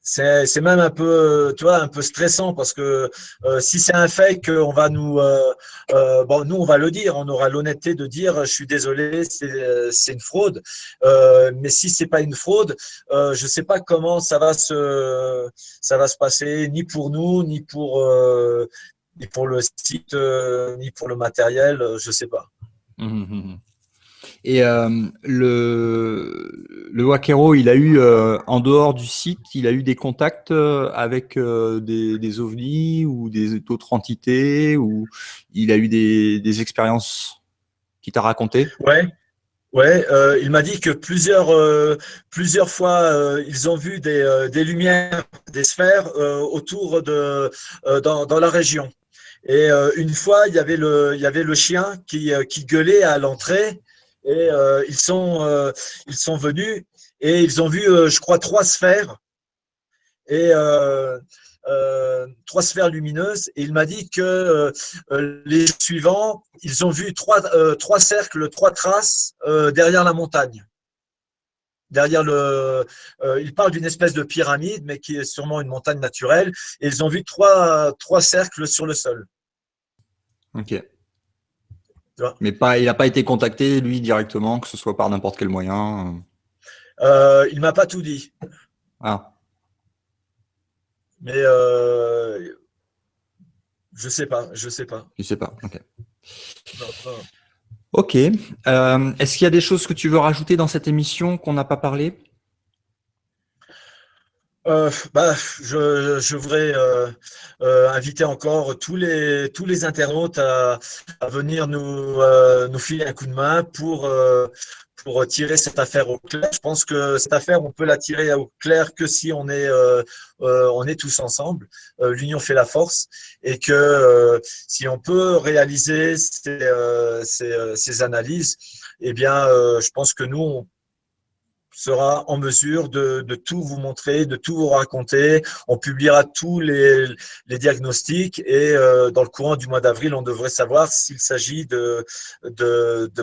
B: c'est même un peu, tu vois, un peu stressant parce que si c'est un fait qu'on va bon, nous on va le dire, on aura l'honnêteté de dire, je suis désolé, c'est une fraude. Mais si c'est pas une fraude, je sais pas comment ça va se passer, ni pour nous, ni pour le site, ni pour le matériel, je sais pas.
C: Mhm. Et le Wakero, il a eu, en dehors du site, il a eu des contacts avec des ovnis ou d'autres entités, ou il a eu des expériences qu'il t'a racontées?
B: Ouais. Ouais, il m'a dit que plusieurs fois, ils ont vu des lumières, des sphères autour dans la région. Et une fois, il y avait le chien qui gueulait à l'entrée et ils sont venus et ils ont vu, je crois, trois sphères et trois sphères lumineuses. Et il m'a dit que les jours suivants, ils ont vu trois cercles, trois traces derrière la montagne. Il parle d'une espèce de pyramide, mais qui est sûrement une montagne naturelle. Et ils ont vu trois cercles sur le sol.
C: Ok.
B: Tu vois.
C: Mais pas, il n'a pas été contacté, lui, directement, que ce soit par n'importe quel moyen.
B: Il m'a pas tout dit,
C: Ah,
B: mais je sais pas, je sais pas.
C: je sais pas. Ok.
B: Non, non.
C: Ok. Est-ce qu'il y a des choses que tu veux rajouter dans cette émission qu'on n'a pas parlé?
B: Bah, je voudrais inviter encore tous les internautes à venir nous filer un coup de main pour tirer cette affaire au clair. Je pense que cette affaire, on peut la tirer au clair que si on est tous ensemble. L'union fait la force et que si on peut réaliser ces analyses, eh bien, je pense que nous, on sera en mesure de tout vous montrer, de tout vous raconter. On publiera tous les diagnostics et dans le courant du mois d'avril, on devrait savoir s'il s'agit de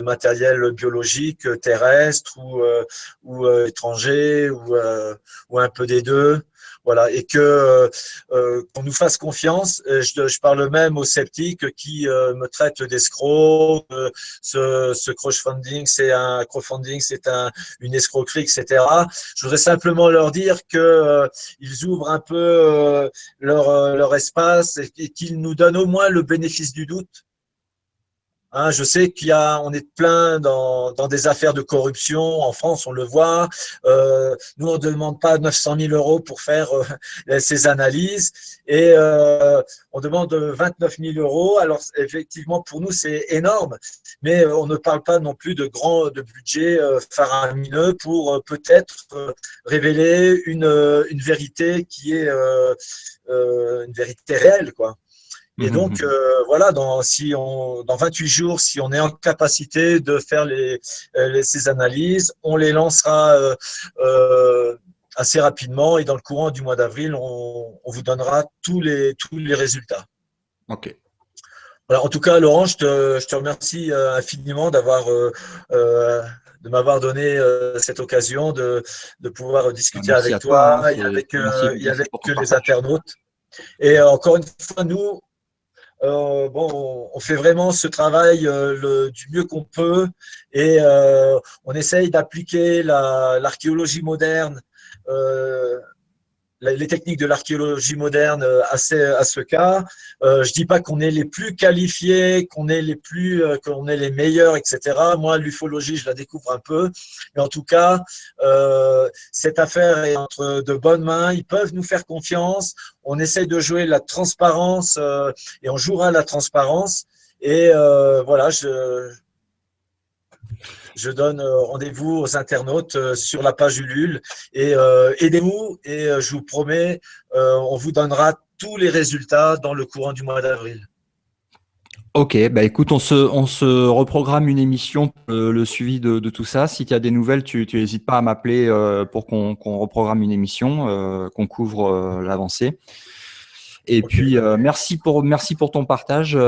B: matériel biologique terrestre ou étranger ou un peu des deux. Voilà, et que qu'on nous fasse confiance. Je parle même aux sceptiques qui me traitent d'escroc. Crowdfunding, c'est une escroquerie, etc. Je voudrais simplement leur dire que ils ouvrent un peu leur espace et qu'ils nous donnent au moins le bénéfice du doute. Hein, je sais on est plein dans des affaires de corruption en France, on le voit. Nous, on ne demande pas 900 000 euros pour faire ces analyses et on demande 29 000 euros. Alors, effectivement, pour nous, c'est énorme, mais on ne parle pas non plus de budget faramineux pour peut-être révéler une vérité qui est une vérité réelle, quoi. Et donc, voilà, dans 28 jours, si on est en capacité de faire ces analyses, on les lancera assez rapidement et dans le courant du mois d'avril, on vous donnera tous les résultats.
C: Ok.
B: Voilà, en tout cas, Laurent, je te remercie infiniment de m'avoir donné cette occasion de pouvoir discuter
C: Merci
B: avec
C: à toi. Hein,
B: toi
C: merci
B: et avec
C: pour ton
B: les
C: partage.
B: internautes. Et encore une fois, nous, bon, on fait vraiment ce travail du mieux qu'on peut et on essaye d'appliquer l'archéologie moderne, euh, les techniques de l'archéologie moderne à ce cas. Je dis pas qu'on est les plus qualifiés, qu'on est les meilleurs, etc. Moi, l'ufologie, je la découvre un peu, mais en tout cas, cette affaire est entre de bonnes mains. Ils peuvent nous faire confiance. On essaie de jouer la transparence et on jouera la transparence. Et voilà, je donne rendez-vous aux internautes sur la page Ulule et aidez-nous et je vous promets, on vous donnera tous les résultats dans le courant du mois d'avril.
C: Ok, bah écoute, on se reprogramme une émission pour le suivi de tout ça. Si tu as des nouvelles, tu n'hésites pas à m'appeler pour qu'on reprogramme une émission, qu'on couvre l'avancée. Et puis, merci pour ton partage.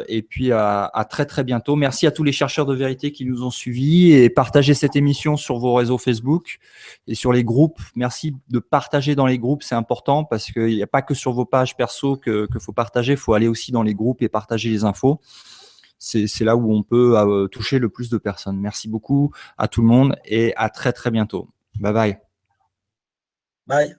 C: Et puis, à très, très bientôt. Merci à tous les chercheurs de vérité qui nous ont suivis et partagez cette émission sur vos réseaux Facebook et sur les groupes. Merci de partager dans les groupes. C'est important parce qu'il n'y a pas que sur vos pages perso que faut partager. Il faut aller aussi dans les groupes et partager les infos. C'est là où on peut toucher le plus de personnes. Merci beaucoup à tout le monde et à très, très bientôt. Bye bye.
B: Bye.